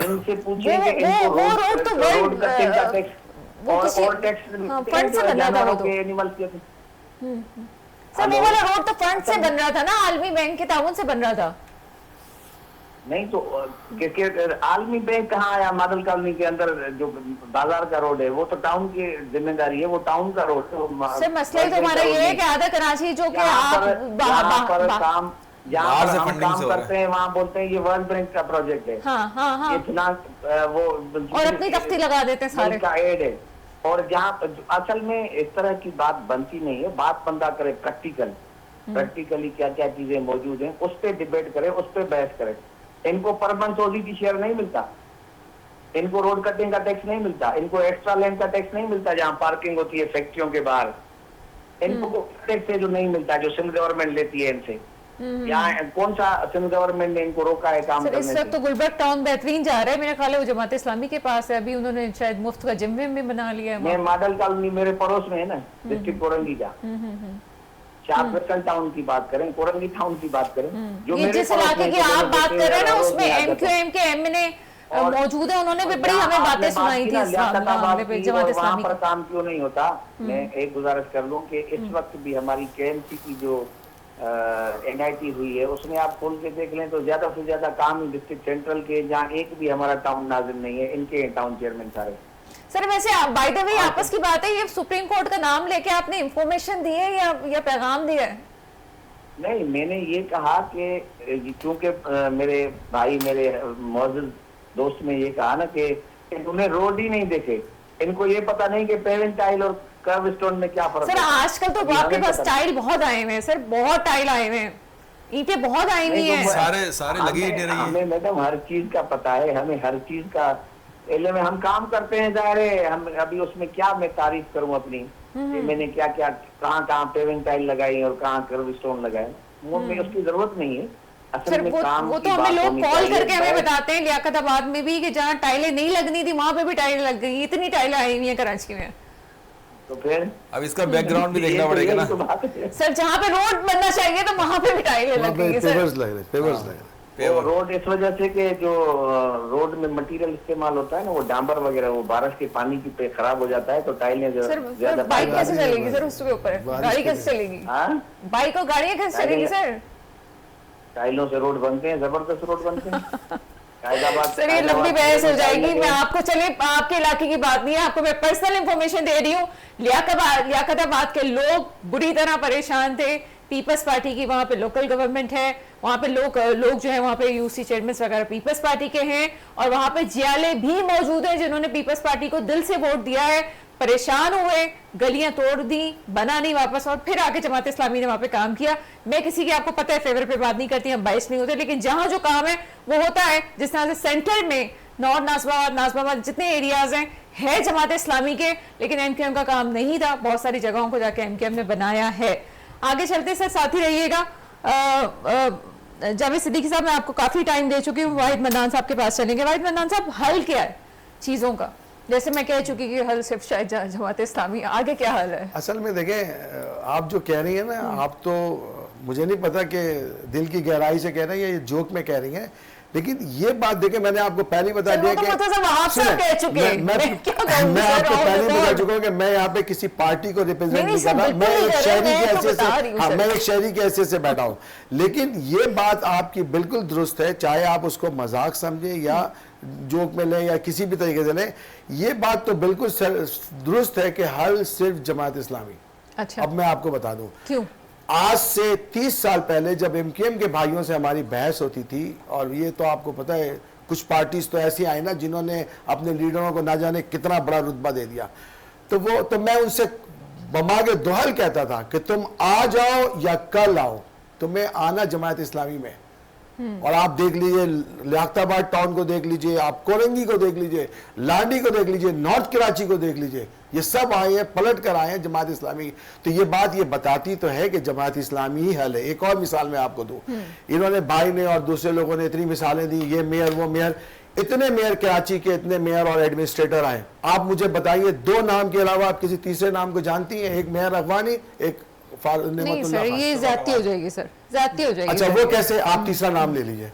इनसे पूछिए कि इनको रोड कटिंग का टैक्स और टैक्स फंड से बन रहा था वो तो। एनिमल्स के। सर वो वाला रोड तो फंड से बन रहा था ना, आलमी बैंक के ताउन से बन रहा था। नहीं तो आलमी बैंक कहाँ आया? मॉडल कॉलोनी के अंदर जो बाजार का रोड है वो तो टाउन की जिम्मेदारी है, वो टाउन का रोड है। सर मसला तो हमारा ये है कि आधा कराची जो कि आप काम जहाँ पर हम काम करते हैं वहाँ बोलते हैं ये वर्ल्ड बैंक का प्रोजेक्ट है। हाँ, हाँ, हाँ। ये फिनांस वो और अपनी तख्ती लगा देते हैं सारे का एड है। और जहाँ असल में इस तरह की बात बनती नहीं है, बात बंदा करे प्रैक्टिकली क्या क्या चीजें मौजूद हैं, उस पर डिबेट करे, उस पर बहस करे। इनको पर मंथ ओडीटी शेयर नहीं मिलता, इनको रोड कटिंग का टैक्स नहीं मिलता, इनको एक्स्ट्रा लैंड का टैक्स नहीं मिलता जहाँ पार्किंग होती है फैक्ट्रियों के बाहर। इनको टैक्स है जो नहीं मिलता, जो सिंध गवर्नमेंट लेती है इनसे। यहाँ कौन सा सिंध गवर्नमेंट ने इनको रोका है काम करने से? इस वक्त तो गुलबर्ग टाउन बेहतरीन जा रहा है, मेरा ख्याल है वो जमात इस्लामी के पास है, अभी उन्होंने शायद मुफ्त का जिम विम भी बना लिया है। मैं मॉडल कॉलोनी मेरे पड़ोस में है ना, डिस्ट्रिक्ट कोरंगी का। शाहफैसल टाउन की बात करें, कोरंगी टाउन की बात करें, जो ये जिस इलाके की आप बात कर रहे हैं ना, उसमें एमक्यूएम के एमएनए मौजूद है, उन्होंने भी बड़ी हमें बातें सुनाई थी जमात इस्लामी पर काम क्यों नहीं होता। मैं एक गुजारिश कर लूं कि इस वक्त भी हमारी केएमसी की जो एनआईटी हुई है, उसमें आप खोल के देख लें तो ज्यादा से ज्यादा काम डिस्ट्रिक्ट सेंट्रल के, जहाँ एक भी हमारा टाउन नाजिम नहीं है, इनके टाउन चेयरमैन सारे। सर वैसे बाय द वे आपस की बात है, ये सुप्रीम कोर्ट का नाम लेके आपने इंफॉर्मेशन दी है या पैगाम दिया है? नहीं, मैंने ये कहा कि क्योंकि मेरे भाई मेरे मौजूद दोस्त ने ये कहा ना कि उन्हें रोड ही नहीं देखे, इनको ये पता नहीं कि पेवेंटाइल और कर्व स्टोन में क्या फर्क सर होता है? आजकल तो अभी आपके हमें पास पता टाइल बहुत आए हुए हैं सर, बहुत टाइल आए हुए हैं, ईंटें बहुत आई हुई नहीं, तो हैं। सारे लगी ही नहीं रही है। हमें मैडम हर चीज का पता है, हमें हर चीज का इल्म है, हम काम करते हैं जारे, हम अभी उसमें क्या मैं तारीफ करूं अपनी कि मैंने क्या क्या कहाँ पेविंग टाइल लगाई और कहाँ कर्व स्टोन लगाए, वो में उसकी जरूरत नहीं है। असल सर में वो काम वो की तो हमें बात लोग होनी कॉल चाहिए। करके हमें बैठ- बताते हैं लियाकताबाद में भी कि जहाँ टाइलें नहीं लगनी थी वहां पे भी टाइलें लग गई, इतनी टाइलें आई हुई हैं कराची में। तो फिर अब इसका बैकग्राउंड भी देखना ये पड़ेगा ना। तो बात है। सर जहाँ पे रोड बनना चाहिए तो वहां पे भी टाइलें वहाँ लग पे गई हैं सर। पेवर्स लग रहे, पेवर्स लग रहे। वो रोड इस वजह से कि जो रोड में मटेरियल इस्तेमाल होता है ना, वो डांबर वगैरह, वो बारिश के पानी की पे खराब हो जाता है, तो टाइलें जो सर ज्यादा बाइक बारिश कैसे नहीं चलेगी होगी। सर उसके ऊपर, बारिश गाड़ी के कैसे चलेगी, हाँ, बाइक और गाड़ियां कैसे चलेगी सर? टाइलों से रोड बनते हैं, जबरदस्त रोड बनते हैं। सर ये लंबी बहस हो जाएगी, मैं आपको चले आपके इलाके की बात नहीं है, आपको मैं पर्सनल इंफॉर्मेशन दे रही हूँ। लियाकताबाद के लोग बुरी तरह परेशान थे, पीपल्स पार्टी की वहां पे लोकल गवर्नमेंट है, वहां पे लोग जो है वहां पे यूसी चेयरमैन वगैरह पीपल्स पार्टी के हैं, और वहां पे जियाले भी मौजूद हैं जिन्होंने पीपल्स पार्टी को दिल से वोट दिया है, परेशान हुए, गलियां तोड़ दी, बना नहीं वापस, और फिर आके जमात इस्लामी ने वहां पे काम किया। मैं किसी की आपको पता है फेवर पे बात नहीं करती, हम बाइस नहीं होते, लेकिन जहां जो काम है वो होता है। जिस तरह से सेंटर में नॉर्थ नाजबाबाद जितने एरियाज हैं है जमात इस्लामी के, लेकिन एमक्यूएम का काम नहीं था, बहुत सारी जगहों को जाके एमक्यूएम ने बनाया है। आगे चलते सर, साथ ही रहिएगा। जावेद सिद्दीकी साहब, मैं आपको काफी टाइम दे चुकी हूँ, वाहिद मन्नान साहब के पास चलेंगे। वाहिद मन्नान साहब, हल क्या है चीजों का? जैसे मैं कह चुकी कि हल सिर्फ शायद जमात इस्लामी, आगे क्या हल है? असल में देखें, आप जो कह रही हैं ना, आप तो मुझे नहीं पता कि दिल की गहराई से कह रही हैं, ये जोक में कह रही हैं, लेकिन ये बात देखें, मैंने आपको पहले ही बता दिया कि मैं आपको पहले ही बता चुका हूँ कि मैं यहाँ पे किसी पार्टी को रिप्रेजेंट नहीं कर रहा, मैं एक शहरी के हैसियत से, हाँ, मैं एक शहरी के हैसियत से बैठा हूँ। लेकिन ये बात आपकी बिल्कुल दुरुस्त है, चाहे आप उसको मजाक समझे या जोक में लें या किसी भी तरीके से लें, ये बात तो बिल्कुल दुरुस्त है कि हल सिर्फ जमात इस्लामी। अच्छा, अब मैं आपको बता दूं, क्यों? आज से 30 साल पहले जब एमकेएम के भाइयों से हमारी बहस होती थी, और ये तो आपको पता है कुछ पार्टीज तो ऐसी आई ना जिन्होंने अपने लीडरों को ना जाने कितना बड़ा रुतबा दे दिया, तो मैं उनसे बमागे दोहल कहता था कि तुम आ जाओ या कल आओ, तुम्हें आना जमात इस्लामी में। और आप देख लीजिए, लियाकताबाद टाउन को देख लीजिए, आप कोरंगी को देख लीजिए, लांडी को देख लीजिए, नॉर्थ कराची को देख लीजिए, ये सब आए हैं, पलट कर आए हैं जमात इस्लामी। तो ये बात ये बताती तो है कि जमात इस्लामी ही हल है। एक और मिसाल मैं आपको दूं, इन्होंने भाई ने और दूसरे लोगों ने इतनी मिसालें दी, ये मेयर वो मेयर, इतने मेयर कराची के, इतने मेयर और एडमिनिस्ट्रेटर आए। आप मुझे बताइए, 2 नाम के अलावा आप किसी तीसरे नाम को जानती हैं? एक मेयर अफगानी, एक नहीं सर, ये ज्यादती हो जाएगी सर, ज्यादती हो जाएगी। अच्छा, वो कैसे? आप तीसरा नाम ले लीजिए,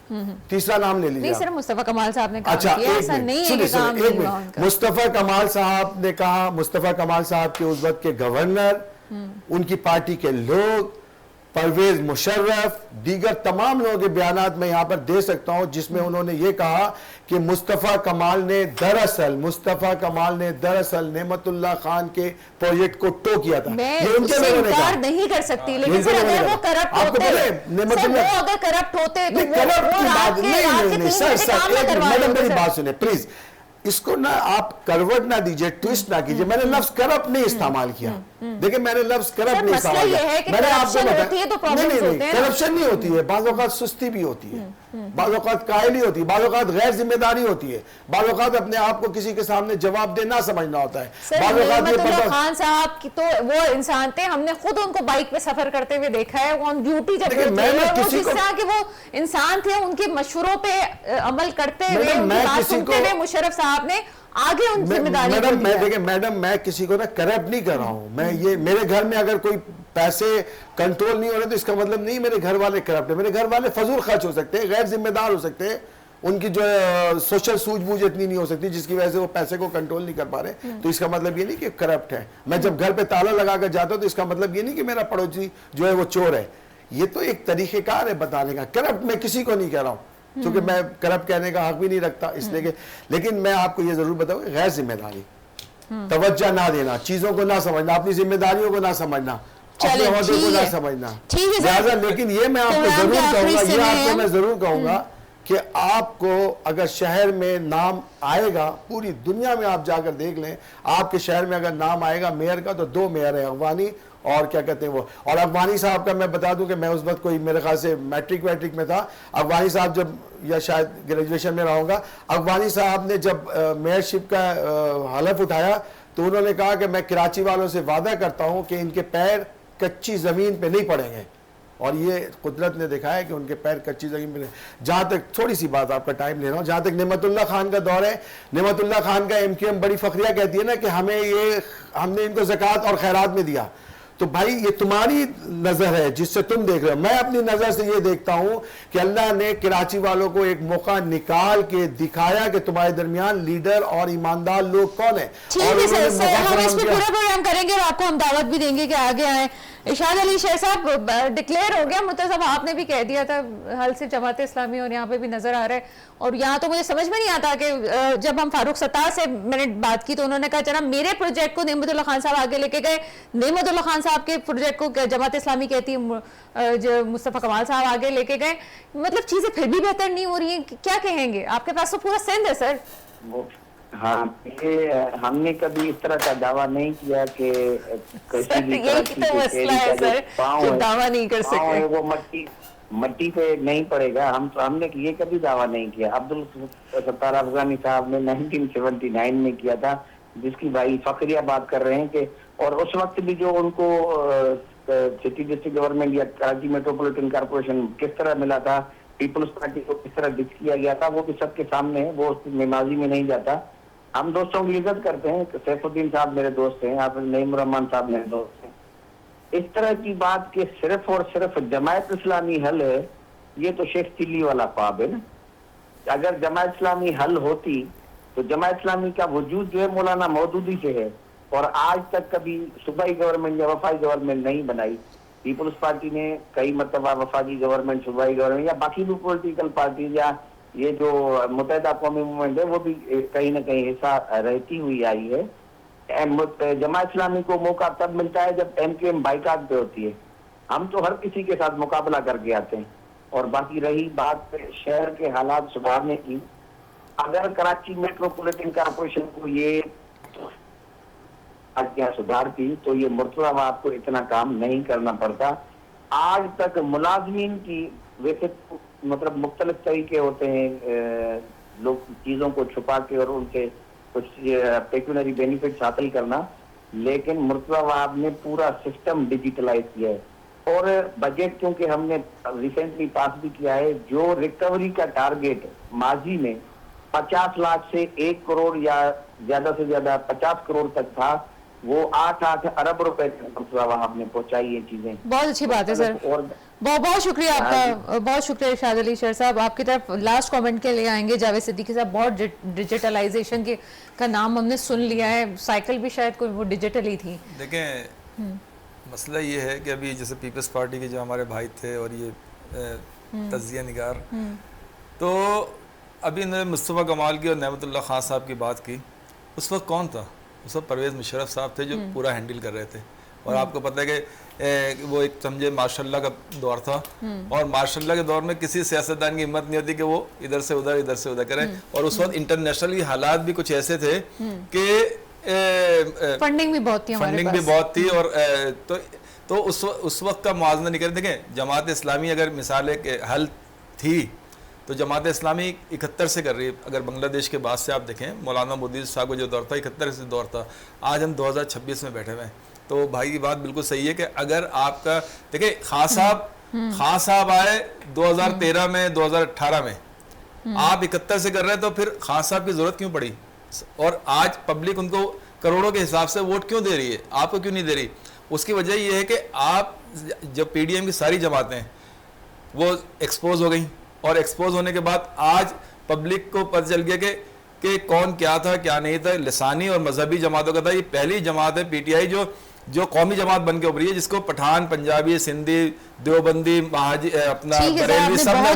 तीसरा नाम ले लीजिए। नहीं सर, मुस्तफा कमाल साहब ने कहा, अच्छा, ऐसा नहीं है कि काम नहीं हुआ उनका। मुस्तफा कमाल साहब ने कहा, मुस्तफा कमाल साहब के उस वक्त के गवर्नर, उनकी पार्टी के लोग, परवेज मुशर्रफ, दीगर तमाम लोगों के बयानात मैं यहाँ पर दे सकता हूँ, जिसमें उन्होंने ये कहा कि मुस्तफा कमाल ने दरअसल नेमतुल्लाह खान के प्रोजेक्ट को टो किया था। मैं ये उनके उससे लोगों ने कहा। इनकार नहीं कर सकती, लेकिन सर अगर वो करप्ट होते, अगर करप्ट होते तो नहीं, सर मैडम मेरी बात सुने प्लीज, इसको ना आप करवट ना दीजिए, ट्विस्ट ना कीजिए। मैंने लफ्ज करप्ट नहीं इस्तेमाल किया, देखिए मैंने लफ्ज करप्ट नहीं इस्तेमाल किया। मैंने आपको बताया नहीं, करप्शन नहीं होती है, बाज़ औक़ात सुस्ती भी होती है, बाज़ औक़ात कायली होती है, बाज़ औक़ात गैर जिम्मेदारी होती है, बाज़ औक़ात अपने आप को किसी के सामने जवाब देना समझना होता है। खान साहब की तो वो इंसान थे, हमने खुद उनको बाइक पे सफर करते हुए देखा है, ऑन ड्यूटी जब जिस तरह के वो इंसान थे, उनके मशवरों पे अमल करते हुए, उनकी बात सुनते हुए मुशर्रफ साहब ने आगे उन जिम्मेदारी को दिया। मैडम मैं किसी को ना करप्ट नहीं कर रहा हूं, मैं ये मेरे घर में अगर कोई पैसे कंट्रोल नहीं हो रहे तो इसका मतलब नहीं मेरे घर वाले करप्ट है। मेरे घर वाले फजूल खर्च हो सकते हैं, गैर जिम्मेदार हो सकते हैं, उनकी जो सोशल सूझबूझ इतनी नहीं हो सकती जिसकी वजह से वो पैसे को कंट्रोल नहीं कर पा रहे, तो इसका मतलब ये नहीं कि करप्ट है। मैं जब घर पे ताला लगा कर जाता हूं तो इसका मतलब ये नहीं कि मेरा पड़ोसी जो है वो चोर है। ये तो एक तरीकेकार है बताने का। करप्ट मैं किसी को नहीं कह रहा हूं, क्योंकि मैं करप्ट कहने का हक भी नहीं रखता इसलिए कि, लेकिन मैं आपको ये जरूर बताऊं, गैर जिम्मेदारी, तवज्जो ना देना, चीजों को ना समझना, अपनी जिम्मेदारियों को ना समझना, अपने ओहदे को ना समझना, लिहाजा लेकिन ये मैं आपको जरूर कहूंगा, ये आपको मैं जरूर कहूंगा कि आपको अगर शहर में नाम आएगा, पूरी दुनिया में आप जाकर देख लें, आपके शहर में अगर नाम आएगा मेयर का, तो 2 मेयर है, अगवानी और क्या कहते हैं वो, और अगवानी साहब का मैं बता दूं कि मैं उस वक्त कोई मेरे ख्याल से मैट्रिक में था। अगवानी साहब जब, या शायद ग्रेजुएशन में रहूँगा, अगवानी साहब ने जब मेयरशिप का हलफ उठाया तो उन्होंने कहा कि मैं कराची वालों से वादा करता हूँ कि इनके पैर कच्ची ज़मीन पे नहीं पड़ेंगे, और ये कुदरत ने दिखाया कि उनके पैर कच्ची ज़मीन पे नहीं। जहाँ तक, थोड़ी सी बात आपका टाइम ले रहा हूँ, जहाँ तक नेमतुल्लाह खान का दौर है, नेमतुल्लाह खान का MQM बड़ी फखरिया कहती है ना कि हमने इनको ज़कात और खैरात में दिया। तो भाई ये तुम्हारी नज़र है जिससे तुम देख रहे हो, मैं अपनी नज़र से ये देखता हूँ कि अल्लाह ने कराची वालों को एक मौका निकाल के दिखाया कि तुम्हारे दरमियान लीडर और ईमानदार लोग कौन है। ठीक है सर, हम इस पर पूरा प्रोग्राम करेंगे और आपको हम दावत भी देंगे कि आगे आए। इरशाद अली शेर साहब, डिक्लेयर हो गया, मुर्तज़ा साहब आपने भी कह दिया था, हल से जमात इस्लामी और यहाँ पे भी नजर आ रहा है। और यहाँ तो मुझे समझ में नहीं आता कि जब हम फारूक सत्तार से मैंने बात की तो उन्होंने कहा जनाब मेरे प्रोजेक्ट को नेमतुल्लाह खान साहब आगे लेके गए, नेमतुल्लाह खान साहब के प्रोजेक्ट को जमात इस्लामी कहती है जो मुस्तफ़ा कमाल साहब आगे लेके गए। मतलब चीजें फिर भी बेहतर नहीं हो रही हैं, क्या कहेंगे? आपके पास तो पूरा सिंध है सर। हाँ, ये हमने कभी इस तरह का दावा नहीं किया कि किसी भी तरह की जो दावा नहीं कर सकते वो मट्टी पे नहीं पड़ेगा। हमने ये कभी दावा नहीं किया। अब्दुल सत्तार अफगानी साहब ने 1979 में किया था, जिसकी भाई फखरिया बात कर रहे हैं कि, और उस वक्त भी जो उनको सिटी डिस्ट्रिक्ट गवर्नमेंट या कराची मेट्रोपॉलिटन कॉर्पोरेशन किस तरह मिला था, पीपल्स पार्टी को किस तरह डिच किया गया था, वो भी सबके सामने है, वो माजी में नहीं जाता। हम दोस्तों की इज्जत करते हैं, सैफुद्दीन साहब मेरे दोस्त हैं, आप नईम रहमान साहब मेरे दोस्त हैं। इस तरह की बात के सिर्फ और सिर्फ जमायत इस्लामी हल है, ये तो शेख चिल्ली वाला ख्वाब है ना। अगर जमायत इस्लामी हल होती तो जमायत इस्लामी का वजूद जो है मौलाना मौदूदी से है, और आज तक कभी सूबाई गवर्नमेंट या वफाकी गवर्नमेंट नहीं बनाई। पीपल्स पार्टी ने कई मरतबा वफाकी गवर्नमेंट, सूबाई गवर्नमेंट या बाकी भी पॉलिटिकल पार्टी या ये जो मुत्तहिदा कौमी मूवमेंट है वो भी कहीं ना कहीं हिस्सा रहती हुई आई है। जमात इस्लामी को मौका तब मिलता है जब MQM बाइकाट पे होती है। हम तो हर किसी के साथ मुकाबला करके आते हैं। और बाकी रही बात शहर के हालात सुधारने की, अगर कराची मेट्रोपॉलिटन कॉर्पोरेशन को ये सुधारती तो ये मुर्तज़ा वाब को इतना काम नहीं करना पड़ता। आज तक मुलाजमीन की, वैसे मतलब मुख्तलिफ तरीके होते हैं लोग चीजों को छुपा के और उनसे कुछ पेक्यूनरी बेनिफिट्स हासिल करना, लेकिन मुर्तज़ा वाब ने पूरा सिस्टम डिजिटलाइज किया है। और बजट क्योंकि हमने रिसेंटली पास भी किया है, जो रिकवरी का टारगेट माजी में 50 लाख से 1 करोड़ या ज्यादा से ज्यादा 50 करोड़ तक था, वो 8 अरब रुपए मुर्तज़ा वाब ने पहुंचाई ये चीजें। बहुत अच्छी बात है सर, और बहुत शुक्रिया आपका, बहुत शुक्रिया इरशाद अली शेर साहब। आपकी तरफ लास्ट कमेंट के लिए आएंगे जावेद सिद्दीकी साहब। बहुत डिजिटलाइजेशन के का नाम हमने सुन लिया है, साइकिल भी शायद कोई वो डिजिटल ही थी। देखें मसला ये है कि अभी जैसे पीपल्स पार्टी के जो हमारे भाई थे और ये तजिया निगार, तो अभी इन्होंने मुस्तफ़ा कमाल की और नेमतुल्लाह खान साहब की बात की। उस वक्त कौन था? उस वक्त परवेज़ मुशर्रफ साहब थे जो पूरा हैंडल कर रहे थे। और आपको पता है कि वो एक समझे मार्शल्ला का दौर था, और मार्शल्ला के दौर में किसी सियासतदान की हिम्मत नहीं होती कि वो इधर से उधर करे। और उस वक्त इंटरनेशनली हालात भी कुछ ऐसे थे कि फंडिंग भी बहुत थी, फंडिंग भी बहुत थी। और तो उस वक्त का मुआवजा नहीं कर। देखें जमात इस्लामी अगर मिसाल एक हल थी तो जमात इस्लामी 71 से कर रही है। अगर बांग्लादेश के बाद से आप देखें, मौलाना मोदी साहब का जो दौर था 71 से दौर था, आज हम 2026 में बैठे हुए हैं। तो भाई की बात बिल्कुल सही है कि अगर आपका देखिए खान साहब आए 2013 में, 2018 में, आप 71 से कर रहे हैं, तो फिर खान साहब की जरूरत क्यों पड़ी? और आज पब्लिक उनको करोड़ों के हिसाब से वोट क्यों दे रही है, आपको क्यों नहीं दे रही? उसकी वजह यह है कि आप जब PDM की सारी जमातें वो एक्सपोज हो गई, और एक्सपोज होने के बाद आज पब्लिक को पता चल गया कि कौन क्या था क्या नहीं था। लिसानी और मजहबी जमातों का था। ये पहली जमात है PTI जो कौमी जमात बन के उभरी है, जिसको पठान, पंजाबी, सिंधी, देवबंदी, महाजी, अपना बरेलवी सब ने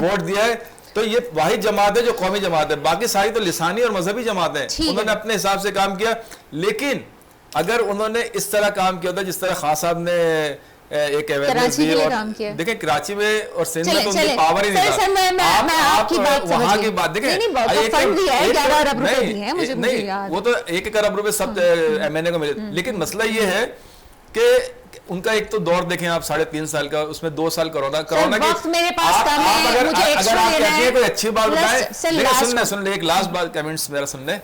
वोट दिया है। तो ये वाहिद जमात है जो कौमी जमात है। बाकी सारी तो लिसानी और मजहबी जमात है, उन्होंने अपने हिसाब से काम किया। लेकिन अगर उन्होंने इस तरह काम किया था जिस तरह खान साहब ने एक अवेयरनेस कराची दी। के लिए और काम किया। देखिए कराची में और सिंध में चले तो उनकी पावर ही नहीं था। मैं आपकी बात समझ वहाँ गई। की बात देखें, नहीं, बहुत फंड दिया है, 11 अरब रुपए दिए हैं, मुझे नहीं, याद वो तो 1 अरब रुपए सब MNA को मिले, लेकिन मसला ये है कि उनका एक तो दौर देखें आप 3.5 साल का, उसमें 2 साल कोरोना वक्त मेरे पास कम है, अगर मुझे अगर extra आप लेना कहती है है, कोई अच्छी बात plus बताएं, से लेकिन last सुन ले एक लास्ट बात कमेंट्स मेरा सुन ले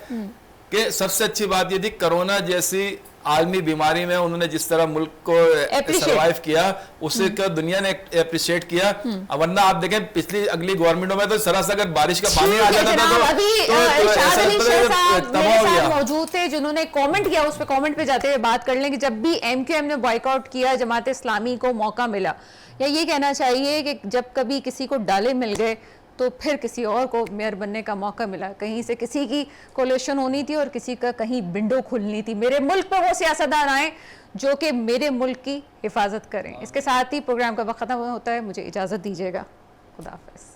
कि सबसे अच्छी बात ये थी कोरोना जैसी आलमी बीमारी में उन्होंने जिस तरह मुल्क को सरवाइव किया, उसे क्या दुनिया ने अप्रिशिएट किया। वरना आप देखें पिछली अगली गवर्नमेंटों में तो सरासर अगर बारिश का पानी आ जाता था तो अभी शाद अली शेख साहब मेरे साथ मौजूद थे जिन्होंने कमेंट किया, उस पे कमेंट पे जाते हुए बात कर लें कि जब भी MQM ने बॉयकॉट किया, जमात इस्लामी को मौका मिला, या ये कहना चाहिए कि जब कभी किसी को डाले मिल गए तो फिर किसी और को मेयर बनने का मौका मिला, कहीं से किसी की कोलिशन होनी थी और किसी का कहीं विंडो खुलनी थी। मेरे मुल्क पर वो सियासतदान आए जो कि मेरे मुल्क की हिफाजत करें। इसके साथ ही प्रोग्राम का वक्त खत्म होता है, मुझे इजाज़त दीजिएगा। खुदा हाफ़िज़।